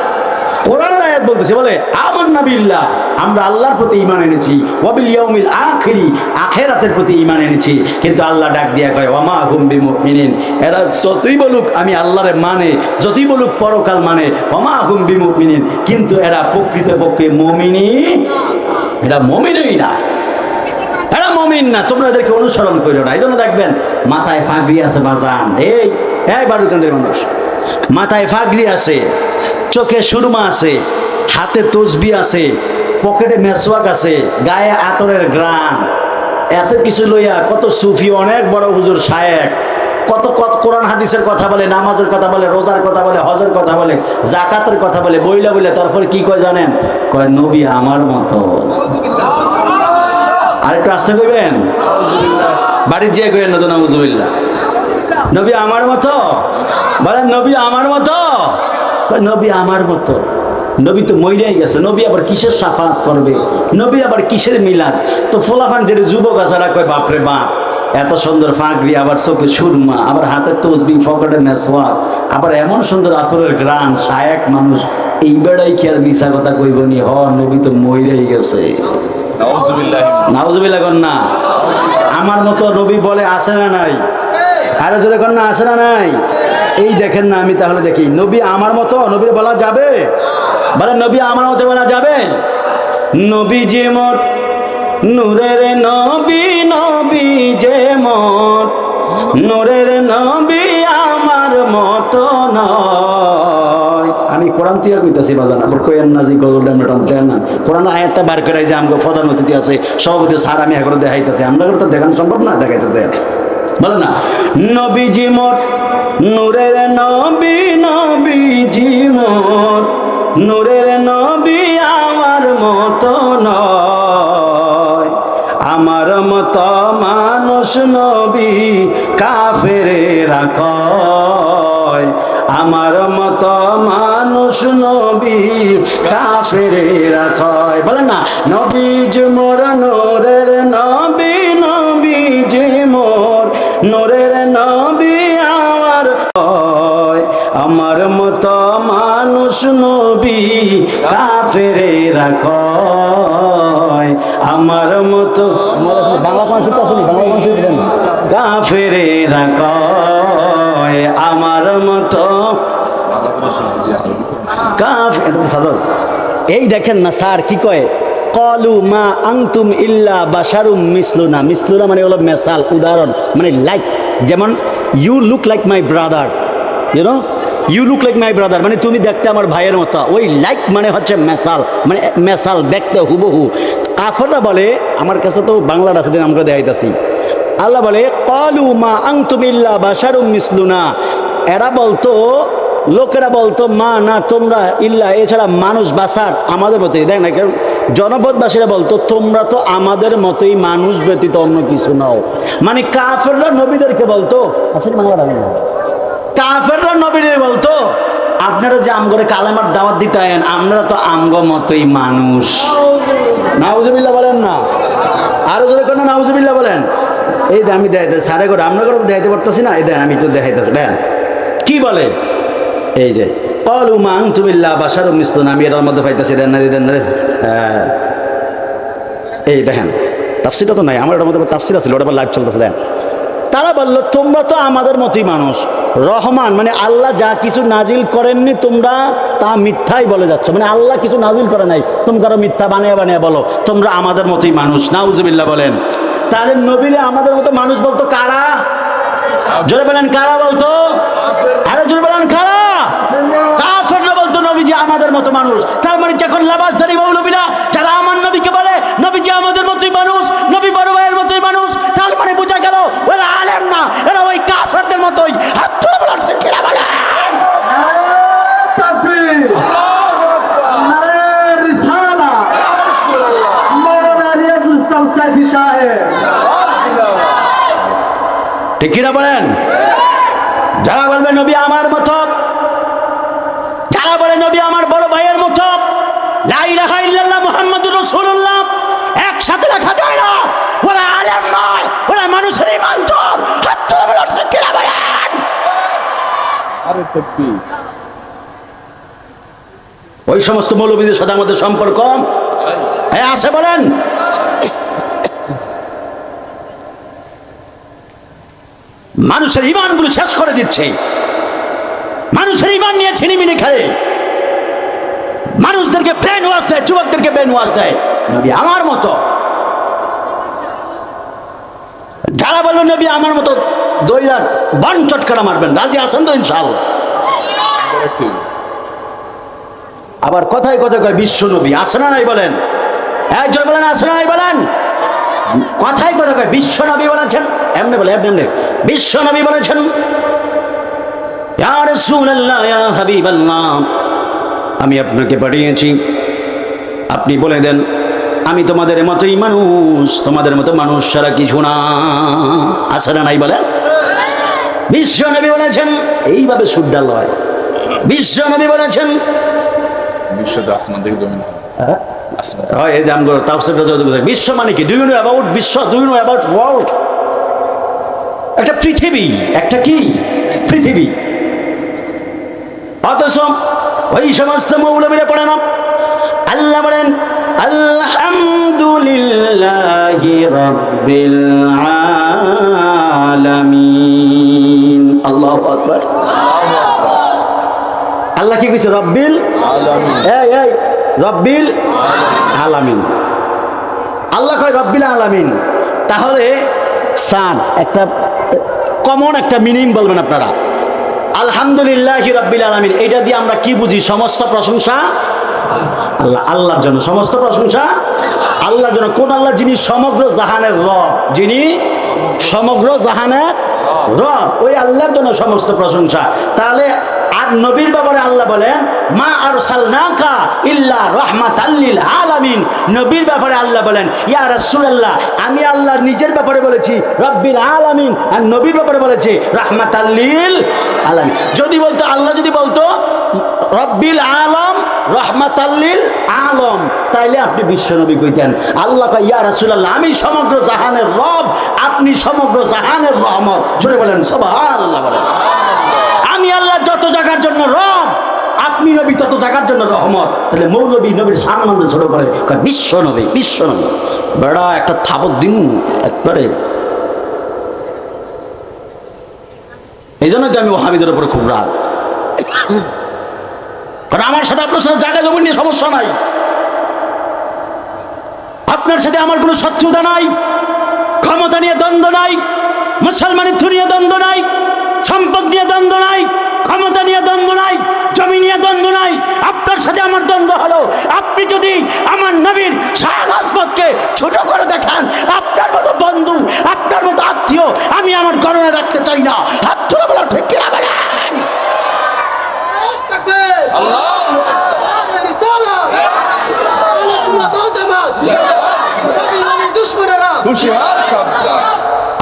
কোরআনের আয়াত বলতেছে, বলে আমান্না বিল্লাহ, আমরা আল্লাহর প্রতি ঈমান এনেছি, ওয়া বিল ইয়াউমিল আখির, আখিরাতের প্রতি ঈমান এনেছি। কিন্তু আল্লাহ ডাক দিয়া কয়, ওয়া মা হুম বিমুমিনিন, এরা যতই বলুক আমি আল্লাহরে মানে, যতই বলুক পরকাল মানে, ওয়া মা হুম বিমুমিনিন, কিন্তু এরা প্রকৃতপক্ষে মুমিনই, এরা মুমিনই না, এরা মুমিন না। তোমরা এদেরকে অনুসরণ করো না। এই জন্য দেখবেন মাথায় ফাগড়ি আছে বাজান, এই বারুকান্দের মানুষ, মাথায় ফাগড়ি আছে, চোখে সুরমা আছে, হাতে তসবি আছে, পকেটে মেসওয়াক আছে, গায়ে আতরের গ্রান, এত কিছু লইয়া কত সুফি, অনেক বড় হুজুর শায়েখ, কত কত কোরআন হাদিসের কথা বলে, নামাজের কথা বলে, রোজার কথা বলে, হজের কথা বলে, জাকাতের কথা বলে, বইলা বলে, তারপরে কি কয় জানেন? কয় নবী আমার মতো। আর একটু আস্তে কইবেন, বাড়ির যেয়ে কইবেন নতুন নাউজুবিল্লাহ। নবী আমার মতো বলেন, নবী আমার মতো, নবী আমার মতো। নবী তো মইরাই গেছে, নবী আবার কিসের সাফাত করবে, নবী আবার কিসের মিলাদ। তো ফোলাফান যেটা যুবক আসারা কয় বাপরে বাপ, এত সুন্দর ফাঁকরি, আবার চোখে সুরমা, আবার হাতে তসবি, পকেটে মেসওয়াক, আবার এমন সুন্দর আতরের গ্রান, শায়েক মানুষ, এই বেড়াই কি আর মিশা কথা কইব নি? নবী তো মইরাই গেছে। নাউজুবিল্লাহ কন না। আমার মতো নবী বলে আছে না নাই? আরে জোরে কন না, আছে না নাই? এই দেখেন না, আমি তাহলে দেখি নবী আমার মতো, নবীর বলা যাবে? বলে নবী আমার মতো বলা যাবে? নবী যে মোর নূরের নবী, নবী যে মোর নূরের নবী, আমার মতো নয়। আমি কোরআন থেকে কইতাছি বাজান, আবার কইেন না যে গজলটা মেটান দেন না। কোরআন আয়াতটা বার করে যে আমাকে প্রধান অতিথি আছে, সভাপতি স্যার, আমি এখন দেখাইতেছি, আমরা তো দেখানো সম্ভব না, দেখাইতেছে বলে না। নবীজি মোর নূরের নবী, নবীজি মোর নূরের নবী, আমার মতো নয়। আমার মতো মানুষ নবী কাফেরেরা কয়, আমার মতো মানুষ নবী কাফেরেরা কয়। বলেন না, নবীজি মোর নূরের নবী, নবীজি মোর নূরের নবী, আমার কয়, আমার মতো মানুষ নবী কাফেরেরা কয়, আমার মতো বাংলা মানুষ আসেনি, বাংলা মানুষ দেন, কাফেরেরা কয়, আমার মতো কাফের। এই দেখেন না স্যার কি কয়, কলু মা আনতুম ইল্লা বাশারুম মিসলুনা। মিসলুনা মানে হলো মেসাল, উদাহরণ, মানে লাইক। যেমন you look like my brother, you know, you look like my brother মানে তুমি দেখতে আমার ভাইয়ের মতো। ওই লাইক মানে হচ্ছে মেসাল, মানে মেসাল দেখতে হুবহু। কাফেররা বলে, আমার কাছে তো বাংলাটা আছে, আমরা দেখাইতেছি। আল্লাহ বলে কলু মা আনতুম ইল্লা বাশারুম মিসলুনা। এরা বলতো, লোকেরা বলতো, মা না তোমরা, ইল্লা এছাড়া মানুষ বাসার আমাদের মতোই। দেখ না, জনপদবাসীরা বলতো তোমরা তো আমাদের মতোই, মানুষ ব্যতীত অন্য কিছু নাও। মানে কাফেররা নবীদেরকে বলতো, আসলে বাংলাটা কাফেররা নবীদের বলতো, আপনারা যে আমগরে কালেমার দাওয়াত দিতেন, আমরা তো আমগো মতোই মানুষ। নাউজুবিল্লাহ বলেন না, আরো জোরে কোনো নাউজুবিল্লাহ বলেন। এই আমি দেখাইতে সারে করে, আমরা করে দেখাইতে পারতেছি না, এই দেন আমি একটু দেখাইতেছি। দেন কি বলে, এই যে কলু মা আনতুম ইল্লা বাশারুম মিসলুনা, আমি এটার মধ্যে পাইতেছি। দেন না, দেন না, এই দেখেন তাফসিরটা তো নাই আমার, এটার মধ্যে তাফসির আছে, ওটা লাইভ চলতেছে। দেন তারা বলল তোমরা তো আমাদের মতোই মানুষ। রহমান মানে আল্লাহ যা কিছু নাজিল করেননি তোমরা তা মিথ্যাই বলে যাচ্ছ, মানে আল্লাহ কিছু নাজিল করে নাই, তোমরা মিথ্যা বানিয়ে বানিয়ে বলো তোমরা আমাদের মতোই মানুষ। নাউজুবিল্লাহ বলেন। তাহলে নবীরে আমাদের মতো মানুষ বলতো কারা? জোরে বলেন কারা বলতো? আরে জোরে বলেন কারা? কাফেররা বলতো নবীজি আমাদের মতো মানুষ। তার মানে যখন লাবাসধারী মৌলবীরা যারা আমার নবীকে বলে নবীজি আমাদের মতোই মানুষ, নবী বড় ভাইয়ের মতোই মানুষ, তার মানে বোঝা গেল ওরা আলেম না, এরা ওই কাফেরদের মতোই। হাত তুলে বলা ঠিক কিনা বলে? তাকবীর, নারে রিসালা, মাওলানা রিয়াজুল ইসলাম সাইফি সাহেব। ঠিক কিনা বলেন? যারা বলবে নবী আমার মতো, যারা বলে নবী আমার বড় ভাইয়ের মতো, লা ইলাহা ইল্লাল্লাহ মুহাম্মাদুর রাসূলুল্লাহ একসাথে লেখা যায় না, ওরা আলেম নয়, ওরা মানুষের ঈমান চোর। হাত তুলে বলো ঠিক কিনা বলেন? আরে তাকবীর। ওই সমস্ত মৌলবীদের সাথে আমাদের সম্পর্ক আছে বলেন? মানুষের ঈমানগুলো শেষ করে দিচ্ছে, মানুষের ঈমান নিয়ে ছিনিমিনি খেলে, মানুষদেরকে ব্রেন ওয়াশ দেয়, যুবকদেরকে ব্রেন ওয়াশ দেয়। নবী আমার মতো, যারা বলবেন নবী আমার মতো দইরা বান চটকারা মারবেন, রাজি আছেন তো ইনশাআল্লাহ? আবার কথায় কথায় কয় বিশ্ব নবী, আছে না নাই বলেন? একজন বলেন আছে না নাই বলেন? কথায় কথা কয় বিশ্ব নবী বলেছেন, এমনি বলে এমনি বিশ্ব নবী বলেছেন ইয়া রাসূলুল্লাহ ইয়া হাবিবাল্লাহ, আমি আপনাকে পাঠিয়েছি, আপনি বলে দেন আমি তোমাদের মতোই মানুষ, তোমাদের মতো মানুষ ছাড়া কিছু না। আছে না নাই বলে? বিশ্ব নবী বলেছেন, এইভাবে সুরডাল হয়। বিশ্ব নবী বলেছেন, বিশ্বতে আসমান থেকে জমিন আসমান হয় এই যে আমগুলো তাফসীরটা যত কথা, বিশ্ব মানে কি? ডু ইউ নো অ্যাবাউট বিশ্ব? Do you know about world? একটা পৃথিবী, একটা কি পৃথিবী। অথচ ওই সমস্ত মৌলবীরা পড়ে না। আল্লাহ বলেন আলহামদুলিল্লাহি রাব্বিল আলামিন। আল্লাহু আকবার। আল্লাহ কি কইছে? রব্বিল আলামিন। এই রব্বিল আলামিন। আল্লাহ কয় রব্বিল আলামিন। তাহলে সান একটা কমন একটা মিনিং বলবেন আপনারা, আলহামদুলিল্লাহি রাব্বিল আলামিন। এটা দিয়ে আমরা কি বুঝি? সমস্ত প্রশংসা আল্লাহ, আল্লাহর জন্য সমস্ত প্রশংসা আল্লাহর জন্য। কোন আল্লাহ? যিনি সমগ্র জাহানের রব, যিনি সমগ্র জাহানের রব, ওই আল্লাহর জন্য সমস্ত প্রশংসা। তাহলে আর নবীর ব্যাপারে আল্লাহ বলেন মা আরসালনাকা ইল্লা রাহমাতাল লিল আলামিন। নবীর ব্যাপারে আল্লাহ বলেন ইয়া রাসূলুল্লাহ, আমি আল্লাহ নিজের ব্যাপারে বলেছি রব্বিল আলামিন, আর নবীর ব্যাপারে বলেছি রাহমাতাল লিল আলামিন। যদি বলতো আল্লাহ, যদি বলতো রব্বিল আলম রহমাতাল লিল আলম, তাইলে আপনি বিশ্ব নবী কইতেন। আল্লাহ কয় ইয়া রাসূলুল্লাহ, আমি সমগ্র জাহানের রব, আপনি সমগ্র জাহানের রহমত। জোরে বলেন সুবহানাল্লাহ বলেন। আমি আল্লাহ যত জায়গার জন্য রব, আপনি নবী তত জায়গার জন্য রহমত। তাহলে মৌলবী নবীর সম্মানকে ছোট করে কয় বিশ্ব নবী, বিশ্ব নবী। বেড়া একটা থাবত দিন একবারে। এই জন্য তো আমি ওহাবীদের উপর খুব রাগ। কারণ আমার সাথে আপনার সাথে জায়গা জমি নিয়ে সমস্যা নাই, আপনার সাথে আমার কোনো শত্রুতা নাই, ক্ষমতা নিয়ে দ্বন্দ্ব নাই, মুসলমানিত্ব নিয়ে দ্বন্দ্ব নাই, সম্পদ নিয়ে দ্বন্দ্ব নাই, ক্ষমতা নিয়ে দ্বন্দ্ব নাই, জমি নিয়ে দ্বন্দ্ব নাই। আপনার সাথে আমার দ্বন্দ্ব হলো আপনি যদি আমার নবীর শাহাদাতকে ছোট করে দেখান। আপনার মতো বন্ধু, আপনার মতো আত্মীয় আমি আমার গণনায় রাখতে চাই না। হাত তুলে বলো ঠিক কিনা বলেন।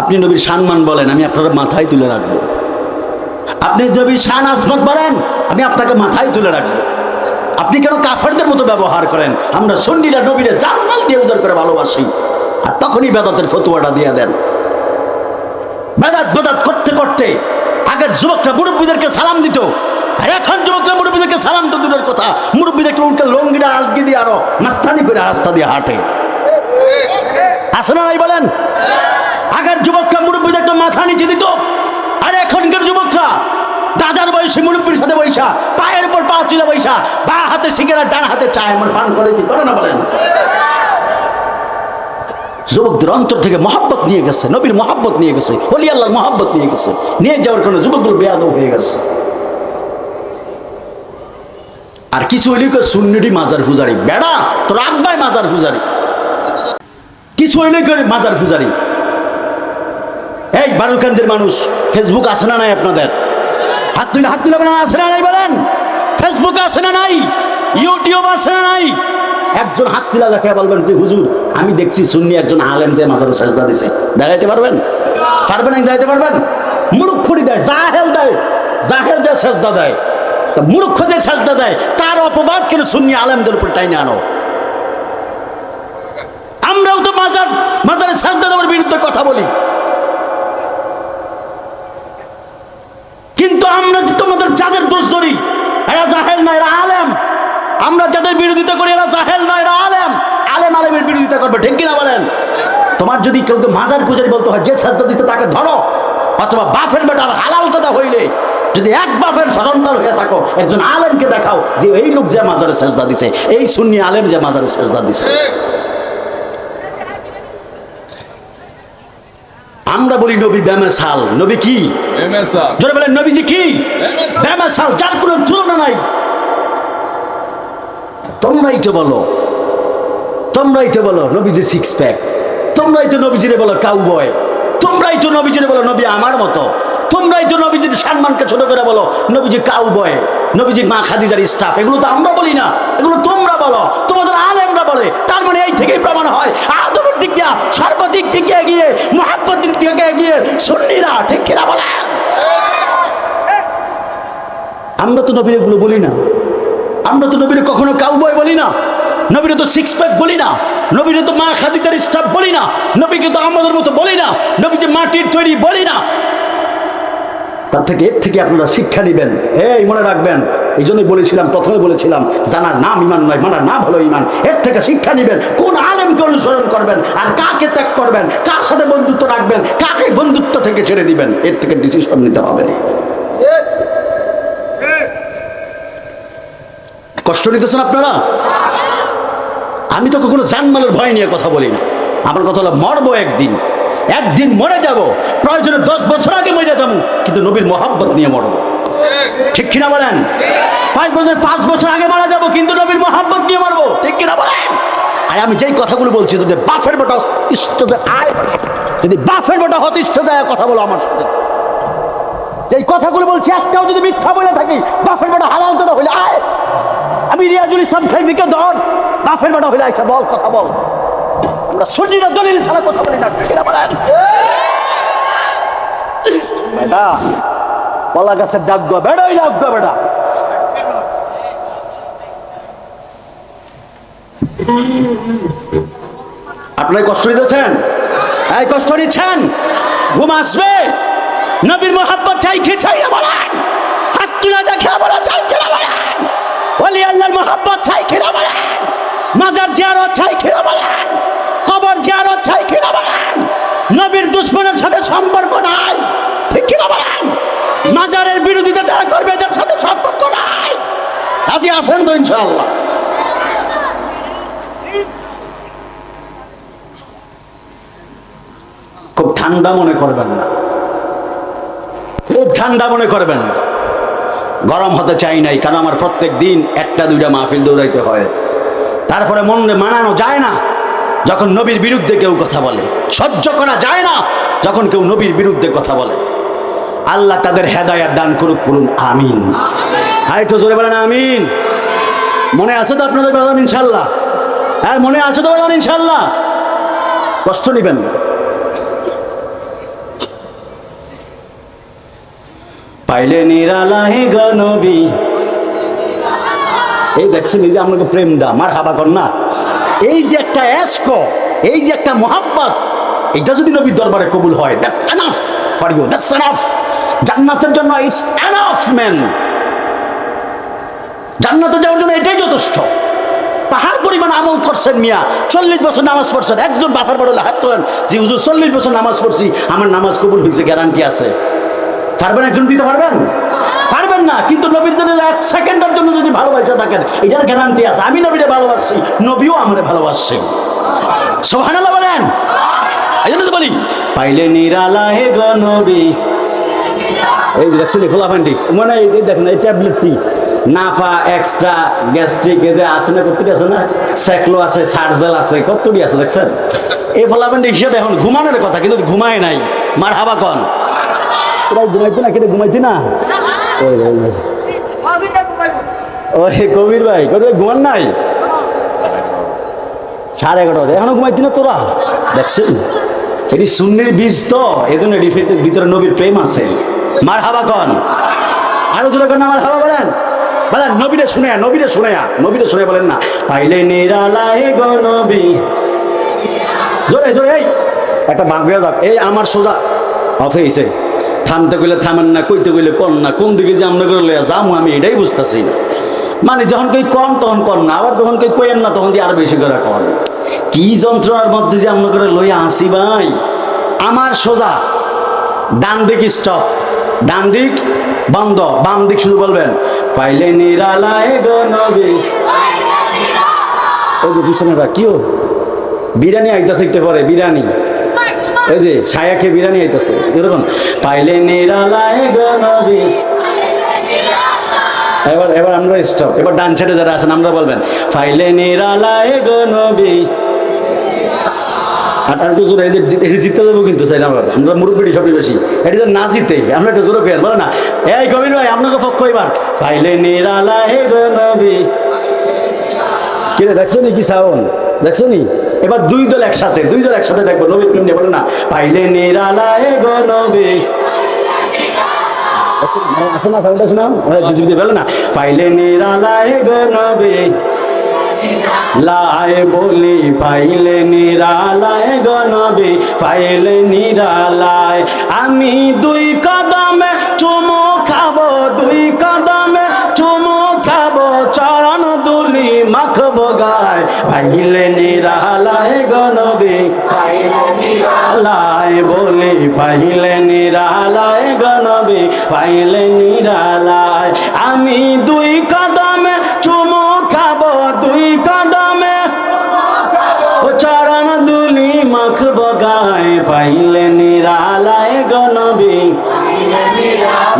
আপনি নবীর সম্মান বলেন, আমি আপনার মাথায় তুলে রাখবো। আপনি নবীর শান আজমত বলেন, আমি আপনাকে মাথায় তুলে রাখবো। আপনি কেন কাফেরদের মতো ব্যবহার করেন? আমরা সুন্নিরা নবীরে জানমাল দিয়ে উদার করে ভালোবাসি, আর তখনই বেদাতের ফতোয়াটা দিয়ে দেন। বেদাত করতে করতে আগের যুবকরা মুরব্বীদেরকে সালাম দিত, আর এখন যুবকরা মুরব্বীদেরকে সালাম তো দূরের কথা, মুরব্বীদেরকে উল্টে লঙ্গিটা আলগি দিয়ে আরো মাস্তানি করে রাস্তা দিয়ে হাঁটে। আসে না নাই বলেন? আগের যুবকরা মুরব্বীদেরকে মাথা নিচে দিত, আর এখনকার যুবকরা দাদার বয়সী মুরব্বীর সাথে বৈশা, পায়ের উপর পা তুলে বৈশা, বা হাতে সিগারেট, ডান হাতে চায় আমার পান করে কি করে না বলেন? যুবকদের অন্তর থেকে মহাব্বত নিয়ে গেছে, নবীর মহাব্বত নিয়ে গেছে, ওলি আল্লাহর মহাব্বত নিয়ে গেছে। নিয়ে যাওয়ার কারণে যুবকগুলো বেয়াদব হয়ে গেছে। আর কিছু হইলে সুন্নিটি মাজার পূজারি। বেড়া তোর আব্বাই মাজার পূজারি, কিছু হইলে মাজার পূজারি। এই বারুকান্দের মানুষ, ফেসবুক আছে না নাই আপনাদের? হাত তুলে বলেন আছে না নাই বলেন? ফেসবুক আছে না নাই? ইউটিউব আছে না নাই? একজন হাত তুলে দেখে বলবেন যে হুজুর আমি দেখছি সুন্নি একজন আলেম যে মাজারে সেজদা দিছে। দেখাইতে পারবেন? পারবেন না? দেখাইতে পারবেন? মূর্খরি দেয়, জাহেল দেয়, জাহেল যে সেজদা দেয়, তা মূর্খ যে সেজদা দেয় তার অপবাদ কেন সুন্নি আলেমদের উপর টাইনে আনো? আমরাও তো মাজারে সেজদা দেওয়ার বিরুদ্ধে কথা বলি, কিন্তু আমরা তোমাদের যাদের দোষ ধরি এরা জাহেল না, এরা আলেম। আমরা যাদের বিরোধিতা করি এরা জাহেল না, এরা আলেম। আলেমের বিরোধিতা করবে, ঠিক কিনা বলেন? তোমার যদি কেউ মাজার পূজারি বলতে হয় যে সেজদা দিতে তাকে ধরো, অথবা বাফের বেটার হালাল দাদা হইলে যদি এক বাফের সন্তান হয়ে থাকো একজন আলেমকে দেখাও যে এই লোক যে মাজারে সেজদা দিছে, এই সুন্নি আলেম যে মাজারে সেজদা দিছে। আমরা বলি নবী বেমেসাল। নবী কি? জোরে বলেন নবীজি কি? বেমেসাল, যার কোনো তুলনা নাই। তোমরাই তো বলো নবীজি সিক্স প্যাক, তোমরাই তো নবীজিরে বলো কাউবয়, তোমরাই তো নবীজিরে বলো নবী আমার মতো, তোমরাই তো নবীজির সম্মানকে ছোট করে বলো নবীজি কাউবয়, নবীজি মা খাদিজার স্টাফ। এগুলো তো আমরা বলি না, এগুলো তোমরা বলো, তোমাদের আলেমরা বলে। তার মানে এই থেকেই প্রমাণ হয় আদবের দিক দিয়ে সর্বদিক থেকে এগিয়ে, মুহাব্বতের দিক থেকে এগিয়ে সুন্নিরা, ঠিক কিনা বলেন? আমরা তো নবীর এগুলো বলি না, আমরা তো নবীর কখনো কাউবয় বলি না, নবীরে তো সিক্স প্যাক বলি না, নবীরে তো মা খাদিজার স্টাফ বলি না, নবীকে তো আমাদের মতো বলি না, নবী যে মাটির তৈরি বলি না। তার থেকে এর থেকে আপনারা শিক্ষা নেবেন। এই মনে রাখবেন, এই জন্যই বলেছিলাম, প্রথমে বলেছিলাম, জানার নাম ইমান নয়, মানার নাম হলো ইমান। এর থেকে শিক্ষা নেবেন, কোন আলেমকে অনুসরণ করবেন আর কাকে ত্যাগ করবেন, কার সাথে বন্ধুত্ব রাখবেন, কাকে বন্ধুত্ব থেকে ছেড়ে দিবেন, এর থেকে ডিসিশন নিতে হবে। কষ্ট নিতেছেন আপনারা? আমি তো কখনো জানমালের ভয় নিয়ে কথা বলি না। আমার কথা হলো মরবো একদিন, একদিন মরে যাব, প্রয়োজনে 10 বছর আগে মরে যাবো, কিন্তু নবীর মহব্বত নিয়ে মরবো, ঠিক কিনা বলেন? 5 বছর আগে মারা যাবো, কিন্তু নবীর মহব্বত নিয়ে মরবো, ঠিক কিনা বলেন? আর আমি যেই কথাগুলো বলছি, যদি বাফের বেটা যদি বাফের বেটা হতিষ্ঠ দেয় কথা বলো আমার সাথে, যেই কথাগুলো বলছি একটাও যদি মিথ্যা বলে থাকি, বাফের বেটা হালাল তো হইলে আয়। আমি রিয়াজুল ইসলাম সাইফিকে ধর, বাফের বেটা হইলে আইসা বল, কথা বল। আমরা সুন্নিরা দলিল ছাড়া কথা বলি না, ঠিক না বলেন? বেটা কলা গাছের ডাক গো, বেড়াই ডাক গো বেটা। আপনারা কষ্ট নিতেছেন? এই কষ্ট নিচ্ছেন? ঘুম আসবে? নবীর মোহাব্বত চাই কি চাই না বলেন? হাত তুলে দেখে বলা চাই কি না বলেন? ওলি আল্লাহর মোহাব্বত চাই কি না বলেন? মাজার জিয়ারত চাই কি না বলেন? কবর জিয়ারত চাই কি না বলেন? নবীর দুশমনের সাথে সম্পর্ক নাই, ঠিক কি না বলেন? মাজারের বিরোধিতা যারা করবে এদের সাথে সম্পর্ক নাই। আজই আছেন তো ইনশাআল্লাহ? খুব ঠান্ডা মনে করবেন না, খুব ঠান্ডা মনে করবেন না। গরম হতে চাই নাই, কারণ আমার প্রত্যেক দিন 1-2 মাহফিল দৌড়াইতে হয়। তারপরে মনে মানানো যায় না যখন নবীর বিরুদ্ধে কেউ কথা বলে, সহ্য করা যায় না যখন কেউ নবীর বিরুদ্ধে কথা বলে। আল্লাহ তাদের হেদায়াত দান করুক, বলুন আমিন। আর একটু জোরে বলেন আমিন। মনে আছে তো আপনাদের বাজান ইনশাল্লাহ? হ্যাঁ মনে আছে তো বাজান ইনশাল্লাহ? কষ্ট নিবেন না। পাইলে নিরালাহে গনবী, এই দেখছেন এই যে আপনাকে প্রেমটা মার হাবা কর না, এই যে একটা এশক, এই যে একটা মোহাব্বত, এটা যদি নবীর দরবারে কবুল হয়, that's enough for you, that's enough. জান্নাতের জন্য ইটস এনাফ ম্যান, জান্নাতে যাওয়ার জন্য এটাই যথেষ্ট। পাহাড় পরিমাণ আমল করছেন মিয়া, 40 বছর নামাজ পড়ছেন। একজন বাপার বড় হাত তোলেন যে হুজুর 40 বছর নামাজ পড়ছি, আমার নামাজ কবুল হয়েছে, গ্যারান্টি আছে? পারবেন? একজন দিতে পারবেন? পারবেন না। কিন্তু নবীর জন্য 1 সেকেন্ডের জন্য যদি ভালোবাসা থাকেন, এটার গ্যারান্টি আছে, আমি নবীরে ভালোবাসি, নবীও আমারে ভালোবাসছে। সুবহানাল্লাহ বলেন। এই জন্য তো বলি পাইলে নিরালাহে গো নবী। এই দেখছেন খোলাফান্ডি মানে এই দেখেন এই ট্যাবলেটটি নাফা এক্সট্রা গ্যাস্ট্রিক এই যে আছে না, কতটি আছে না, স্যাকলো আছে, সার্জেল আছে, কতটি আছে দেখছেন। এই ফলাফান্ডি হিসেবে এখন ঘুমানোর কথা, কিন্তু ঘুমায় নাই। মার হাবা কন ঘুমাইতে না, কেটে ঘুমাইতি না। ওই কবির ভাই কবির ঘুমান নাই, 11:30 এখনো ঘুমাইতি না তোরা? দেখছেন এটি সুন্নির বীজ তো, এই জন্য এটি ভিতরে নবীর প্রেম আছে। মার হাবা কন, আরো জোরে কন মার হাবা বলেন, বলেন নবীরে শুনে, নবীরে শুনে, নবীরে শুনে বলেন না পাইলে নিরালাহে গো নবী। জোরে জোরে এই একটা ভাঙবে যাক। এই আমার সোজা অফে এসে থামতে গেলে থামেন না, কইতে গেলে কন না, কোন দিকে যে আমরা করে লইয়া যাবো আমি এটাই বুঝতেছি না। মানে যখন কই কম তখন কন না, আবার যখন কই কইেন না তখন দিয়ে আরো বেশি করে কন। কি যন্ত্রণার মধ্যে যে আমরা করে লইয়া আসি ভাই। আমার সোজা ডান দিক স্টপ, ডান দিক বন্ধ, বাম দিক শুধু বলবেন পাইলে নিরালাহে গো নবী। ওই যে পিছনেটা কিও বিরিয়ানি আইতাছে একটু পরে, বিরিয়ানি এই যে ছায়াকে বিরিয়ানি আইতাছে এরকম পাইলে নিরালাহে গো নবী। এবার এবার আমরা স্টপ, এবার ডান সাইডে যারা আছেন আমরা বলবেন পাইলে নিরালাহে গো নবী। আর একটু জোরে, এটি জিততে দেবো কিন্তু চাই আমরা, আমরা মুরব্বী সবই বেশি, এটি তো না জিতে আমরা একটু জোরে পেয়ে বলো না। এই কবির ভাই আপনাকে পক্ষ এবার পাইলে নিরালাহে গো নবী। কিরে দেখছো নি কি সাউন্ড, দেখছো নি? এবার দুই দল একসাথে দেখবো নবী প্রেম নিয়ে বলে না পাইলে নিরালায় গো নবী আছে না সাউন্ড আছে না যদি বলে না পাইলে নিরালায় গো নবী লায় বলি পাইলে নিরালায় গো নবী পাইলে নিরালায় আমি দুই কদমে চুমু খাবো দুই কদমে চুমু খাবো চরণ দুলি মাখবো গায় পাইলে নিরালায় গো নবী পাইলে নিরালায় বলি পাইলে নিরালায় গো নবী পাইলে নিরালায় আমি দুই কদমে চুমু খাবো দুই কদমে ও চরণ দুলি মাখবো গায় পাইলে নিরালায় গো নবী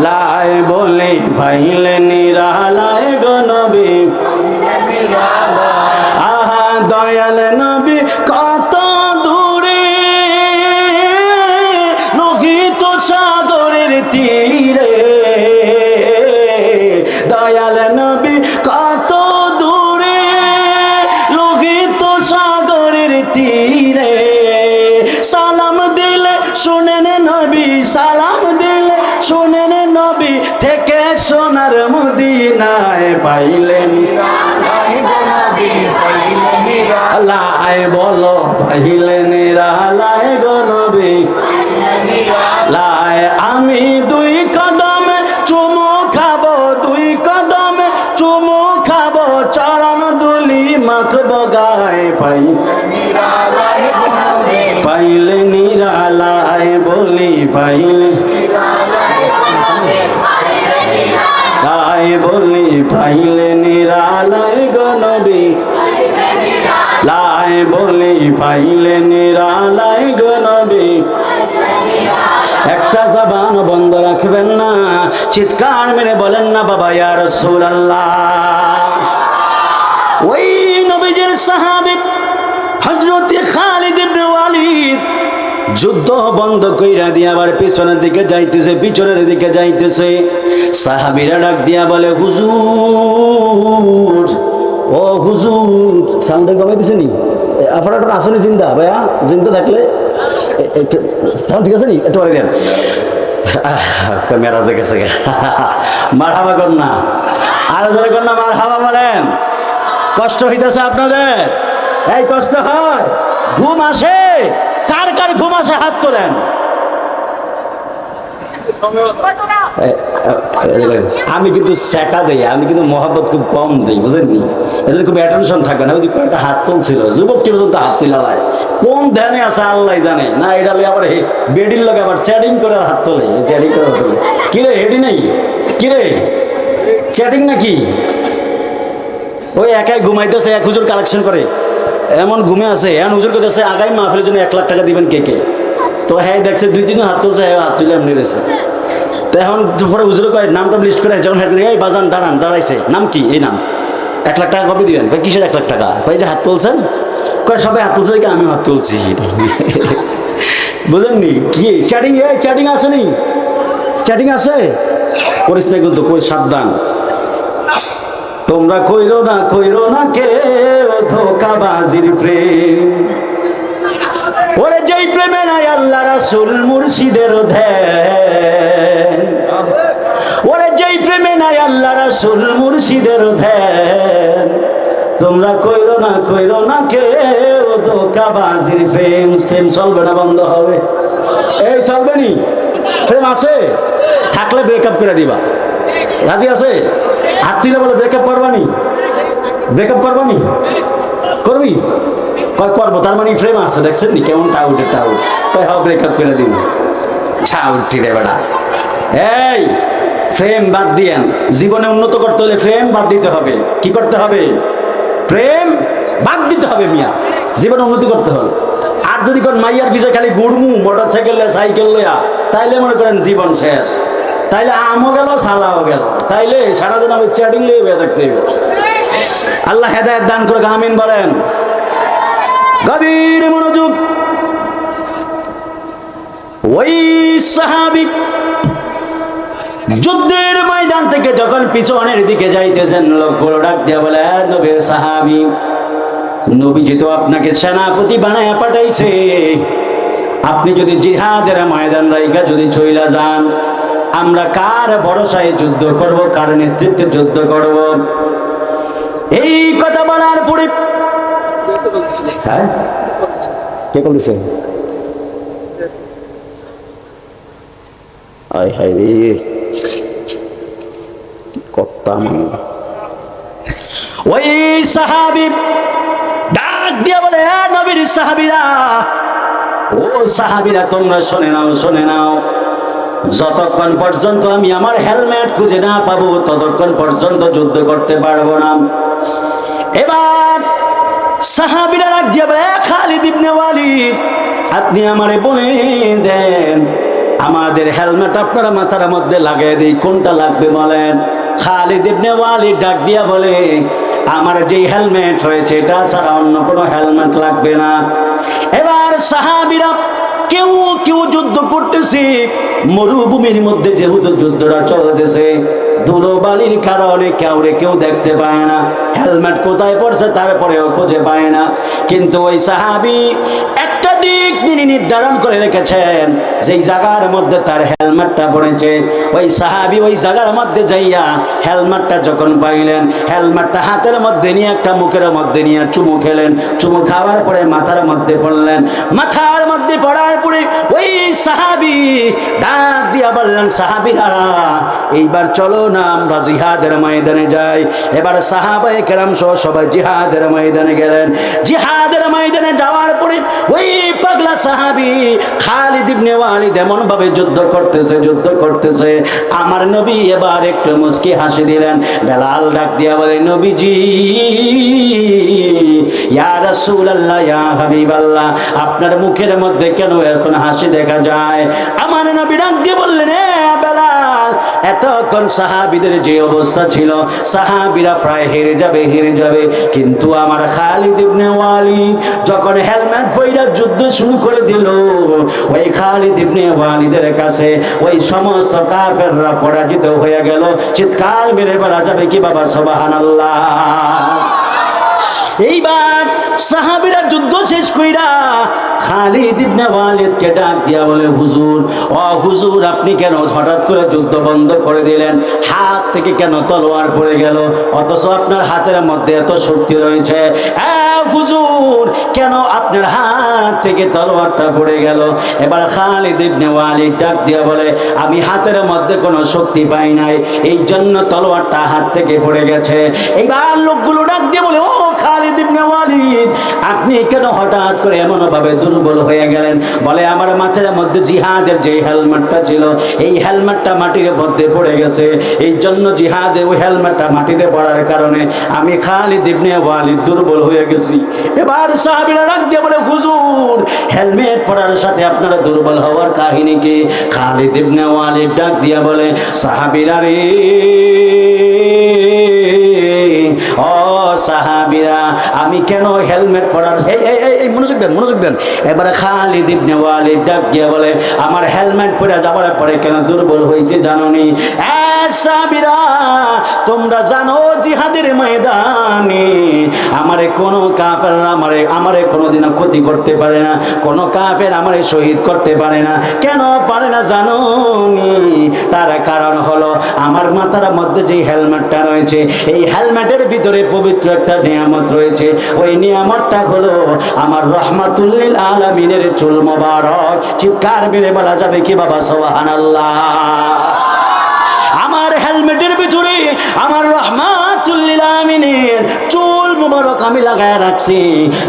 লাই বলে পাইলে নিরালায় গো নবী আহা দয়াল নবী কত দূরে লোহিত সাগরের তীরে দয়াল নবী কত দূরে লোহিত সাগরের তীরে সালাম দিলে শুনেন নবী সালাম দিলে শুনেন নবী থেকে সোনার মদিনায় পাইলেন আল্লাহ বলো পাইলেন নিরালায় গো নবী লাই আমি দুই কদমে চুমু খাবো দুই কদমে চুমু খাবো চরণ দুলি মাখবো গায় পাইলে নিরালায় বলি পাইলে লাই বলি পাইলে নিরালায় গো নবী লাই বলি পাইলে নিরালায় গো নবী একটা জবান বন্ধ রাখবেন না চিৎকার মেরে বলেন না বাবা ইয়া রাসূলুল্লাহ ওই নবীজির সাহাবী হযরত খালিদ ইবনে ওয়ালিদ যুদ্ধ বন্ধ কইরা দিয়া আবার পিছনের দিকে যাইতেছে সাহাবীরা ডাক দিয়া বলে হুজুর ও হুজুর সাউন্ড কমে দিছেনি আপনারা আসলে জিন্দা ভাইয়া জিন্দা থাকলে সাউন্ড ঠিক আছে নি একটু পরে দেন মেরাজে গেছে মারহাবা কর না আর জোরে কর না মারহাবা বলেন কষ্ট হইতেছে আপনাদের এই কষ্ট হয় ঘুম আসে কার কার ঘুম আসে হাত তোলেন আমি কিন্তু সেটা দেই আমি কিন্তু মহাব্বত খুব কম দিই বুঝেননি এদের খুব অ্যাটেনশন থাকে না ওই যে কয়েকটা হাত তুলছিল যুবক কি পর্যন্ত হাত তুলালায় কোন ধ্যানে আছে আল্লাহ জানে না এটা আবার বেডির লোক আবার চ্যাটিং করে হাত তোলে চ্যাটিং করে তোলে কিরে হেডি নেই কিরে চ্যাটিং নাকি ওই একাই ঘুমাইতেছে এক হুজুর কালেকশন করে এমন ঘুমে আছে এমন হুজুর করতেছে আগামী মাহফিলের জন্য 1 লাখ টাকা দিবেন কে তো হ্যাঁ দেখছে 2-3 হাত তুলছে হাত তুলে এমনি রয়েছে তো এখন পরে হুজুর কয় নামটা লিস্ট করে যখন এই বাজান দাঁড়াইছে নাম কি এই নাম 1 লাখ টাকা কবে দিবেন কয় কিসের 1 লাখ টাকা কয় যে হাত তুলছেন কয় সবাই হাত তুলছে কি আমি হাত তুলছি বুঝেননি কি চ্যাটিং আছে নি চ্যাটিং আছে করিস না কিন্তু কই সাবধান তোমরা কইরো না কে ধোঁকাবাজির প্রেম ওরে যেই প্রেমে নাই আল্লাহ রাসূল মুর্শিদের ধ্যান ওরে যেই প্রেমে নাই আল্লাহ রাসূল মুর্শিদের ধ্যান তোমরা কইরো না কে ধোঁকাবাজির প্রেম চলবে না বন্ধ হবে এই চলবে নি প্রেম আছে থাকলে ব্রেকআপ করে দিবা রাজি আছে হাত তুলে বলে ব্রেকআপ করবানি করবি কয় করবো তার মানে প্রেম আছে দেখছেন নি কেমন টাউট কয় হাও ব্রেকআপ করে দিন টাউটি রে বেটা এই প্রেম বাদ দিয়েন জীবনে উন্নত করতে হলে প্রেম বাদ দিতে হবে কি করতে হবে প্রেম বাদ দিতে হবে মিয়া জীবনে উন্নতি করতে হবে আর যদি কোন মাইয়ার পিছে খালি গুড়মু মোটরসাইকেল সাইকেল লইয়া তাইলে মনে করেন জীবন শেষ তাইলে আমও গেল সালাও গেল তাইলে সারাদিন আমি চ্যাটিং লিয়ে বেয়ে থাকতে হবে আল্লাহ হেদায়েত দান করে আমিন বলেন গভীর মনোযোগ ওই সাহাবী যুদ্ধের ময়দান থেকে যখন পিছনের দিকে যাইতেছেন লোকগুলো ডাক দিয়া বলে নবীর সাহাবী নবীজি তো আপনাকে সেনাপতি বানায় পাঠাইছে, আপনি যদি জিহাদের ময়দান রাইকা যদি চইলা যান, আমরা কার ভরসায় যুদ্ধ করব, কার নেতৃত্বে যুদ্ধ করব? এই কথা বলার পরে হ্যাঁ কে বলেছে? আয় হায় রে, করতাম ওই সাহাবী ডাক দিয়া বলে, নবীর সাহাবীরা, ও সাহাবীরা, তোমরা শুনে নাও, শুনে নাও, যতক্ষণ পর্যন্ত আমি আমার হেলমেট খুঁজে না পাবো ততক্ষণ পর্যন্ত যুদ্ধ করতে পারবো না। এবার সাহাবীরা ডাক দিয়া বলে, খালিদ ইবনে ওয়ালিদ, আপনি আমারে বলে দেন, আমাদের হেলমেট আপনারা মাথার মধ্যে লাগিয়ে দিই, কোনটা লাগবে বলেন। খালিদ ইবনে ওয়ালিদ ডাক দিয়া বলে, আমার যে হেলমেট রয়েছে এটা ছাড়া অন্য কোনো হেলমেট লাগবে না। এবার সাহাবীরা কেউ কেউ যুদ্ধ করতেছে, মরুভূমির মধ্যে যেহেতু যুদ্ধটা চলতেছে, ধুলোবালির কারণে কেউ দেখতে পায় না হেলমেট কোথায় পড়ছে, তারপরেও খুঁজে পায় না। কিন্তু ওই সাহাবী একটা দিক তিনি নির্ধারণ করে রেখেছেন, যেই জায়গার মধ্যে তার হেলমেটটা পড়েছে, ওই সাহাবী ওই জায়গার মধ্যে যাইয়া হেলমেটটা যখন পাইলেন, হেলমেটটা হাতের মধ্যে নিয়ে একটা মুখের মধ্যে নিয়ে চুমু খেলেন, চুমু খাওয়ার পরে মাথার মধ্যে পড়লেন, মাথার মধ্যে পড়ার পরে ওই সাহাবী ডাক দিয়া বললেন, সাহাবীরা এইবার চলো না আমরা জিহাদের ময়দানে যাই। এবার সাহাবায়ে কেরাম সহ সবাই জিহাদের ময়দানে গেলেন। জিহাদের ময়দানে যাওয়ার পরে ওই পাগলা সাহাবী খালিদ ইবনে ওয়ালিদ এমন ভাবে যুদ্ধ করতেছে, আমার নবী এবার একটু মুস্কি হাসি দিলেন। বেলাল ডাক দিয়া বলে, নবীজি, ইয়া রাসূলুল্লাহ, ইয়া হাবিবাল্লাহ, আপনার মুখের মধ্যে কেন এখন হাসি দেখা যায়? আমার নবী ডাক দিয়ে বললেন, বেলাল, এতক্ষণ সাহাবীদের যে অবস্থা ছিল, সাহাবীরা প্রায় হেরে যাবে, কিন্তু আমার খালিদ ইবনে ওয়ালিদ যখন হেলমেট পইরা যুদ্ধ শুরু করে দিল, ওই খালিদ ইবনে ওয়ালিদের কাছে ওই সমস্ত কাফেররা পরাজিত হয়ে গেল। চিৎকার মেরে বলা যাবে কি বাবা সুবহানাল্লাহ? এইবার সাহাবীরা যুদ্ধ শেষ কইরা খালিদ ইবনে ওয়ালিদকে ডাক দিয়া বলে, হুজুর, ও হুজুর, আপনি কেন হঠাৎ করে যুদ্ধ বন্ধ করে দিলেন? হাত থেকে কেন তলোয়ার পড়ে গেল, অথচ আপনার হাতের মধ্যে এত শক্তি রয়েছে? হুজুর, কেন আপনার হাত থেকে তলোয়ারটা পড়ে গেল? এবার খালিদ ইবনে ওয়ালিদ ডাক দিয়া বলে, আমি হাতের মধ্যে কোনো শক্তি পাই নাই, এই জন্য তলোয়ারটা হাত থেকে পড়ে গেছে। এইবার লোকগুলো ডাক দিয়ে বলে, ও খালিদ ইবনে ওয়ালিদ, আপনি কেন হঠাৎ করে এমন ভাবে দুর্বল হয়ে গেলেন? বলে, আমার মাথার মধ্যে জিহাদের যে হেলমেটটা ছিল, এই হেলমেটটা মাটির মধ্যে পড়ে গেছে, এই জন্য জিহাদে ওই হেলমেটটা মাটিতে পড়ার কারণে আমি খালিদ ইবনে ওয়ালিদ দুর্বল হয়ে গেছি। এবার সাহাবীরা ডাক দিয়ে বলে, হুজুর, হেলমেট পরার সাথে আপনারা দুর্বল হওয়ার কাহিনী কি? খালিদ ইবনে ওয়ালিদ ডাক দিয়া বলে, সাহাবীরা রে, ও সাহাবীরা, আমি কেন হেলমেট পরার, এই মনোযোগ দেন। এবারে খালিদ ইবনে ওয়ালিদ ডাক দিয়া বলে, আমার হেলমেট পরে যাওয়ার পরে কেন দুর্বল হয়েছে জানোনি? সাহাবীরা, তোমরা জানো জিহাদের ময়দানে আমারে কোনো কাফের আমারে কোনোদিনও ক্ষতি করতে পারে না, কোনো কাফের আমারে শহীদ করতে পারে না। কেন পারে না জানো? তার কারণ হলো আমার মাথার মধ্যে যে হেলমেটটা রয়েছে, এই হেলমেটের ভিতরে পবিত্র একটা নিয়ামত রয়েছে। ওই নিয়ামতটা হলো আমার রাহমাতুল লিল আলামিনের চুল মোবারক। চিৎকার মেরে বলা যাবে কি বাবা সুবহানাল্লাহ? আমার হেলমেটের ভিতরে আমার রাহমাতুল লিল আলামিনের চুল মোবারক আমি লাগায় রাখছি।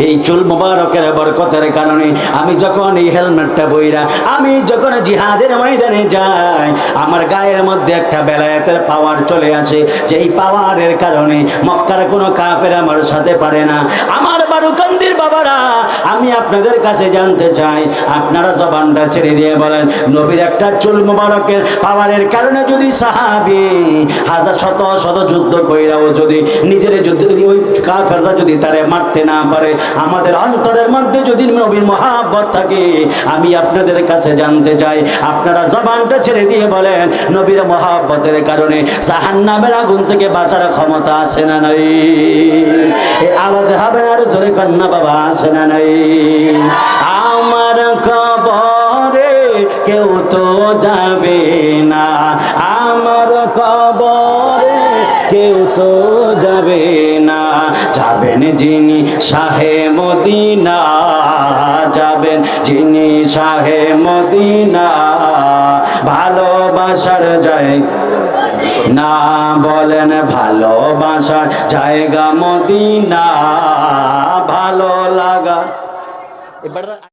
এই চুল মোবারকের বরকতের কারণে আমি যখন এই হেলমেটটা বইরা আমি যখন জিহাদের ময়দানে যাই, আমার গায়ের মধ্যে একটা বেলায়েতের পাওয়ার চলে আসে, যেই পাওয়ারের কারণে মক্কার কোনো কাফের আমার সাথে পারে না। আমার বারুকান্দির বাবারা, আমি আপনাদের কাছে জানতে চাই, আপনারা জবানটা ছেড়ে দিয়ে বলেন, নবীর একটা চুল মোবারকের পাওয়ারের কারণে যদি সাহাবী হাজার শত যুদ্ধ কইরাও যদি নিজের যুদ্ধ ওই কাফের কাফেররা যদি তারে মারতে না পারে, আমাদের অন্তরের মধ্যে যদি নবীর মহব্বত থাকে, আমি আপনাদের কাছে জানতে চাই, আপনারা জবানটা ছেড়ে দিয়ে বলেন, নবীর মহব্বতের কারণে জাহান্নামের আগুন থেকে বাঁচার ক্ষমতা আছে না নাই? এই আওয়াজ হবে আর জোরে কন্যা বাবা, আছে না নাই? আমার কবরে কেউ তো যাবে না, আমার কবরে কেউ তো যাবে না, যাবেন যিনি শাহে মদিনা, যাবেন যিনি শাহে মদিনা, ভালোবাসার যায় না, বলেন ভালোবাসার জায়গা মদিনা, ভালো লাগা। এবার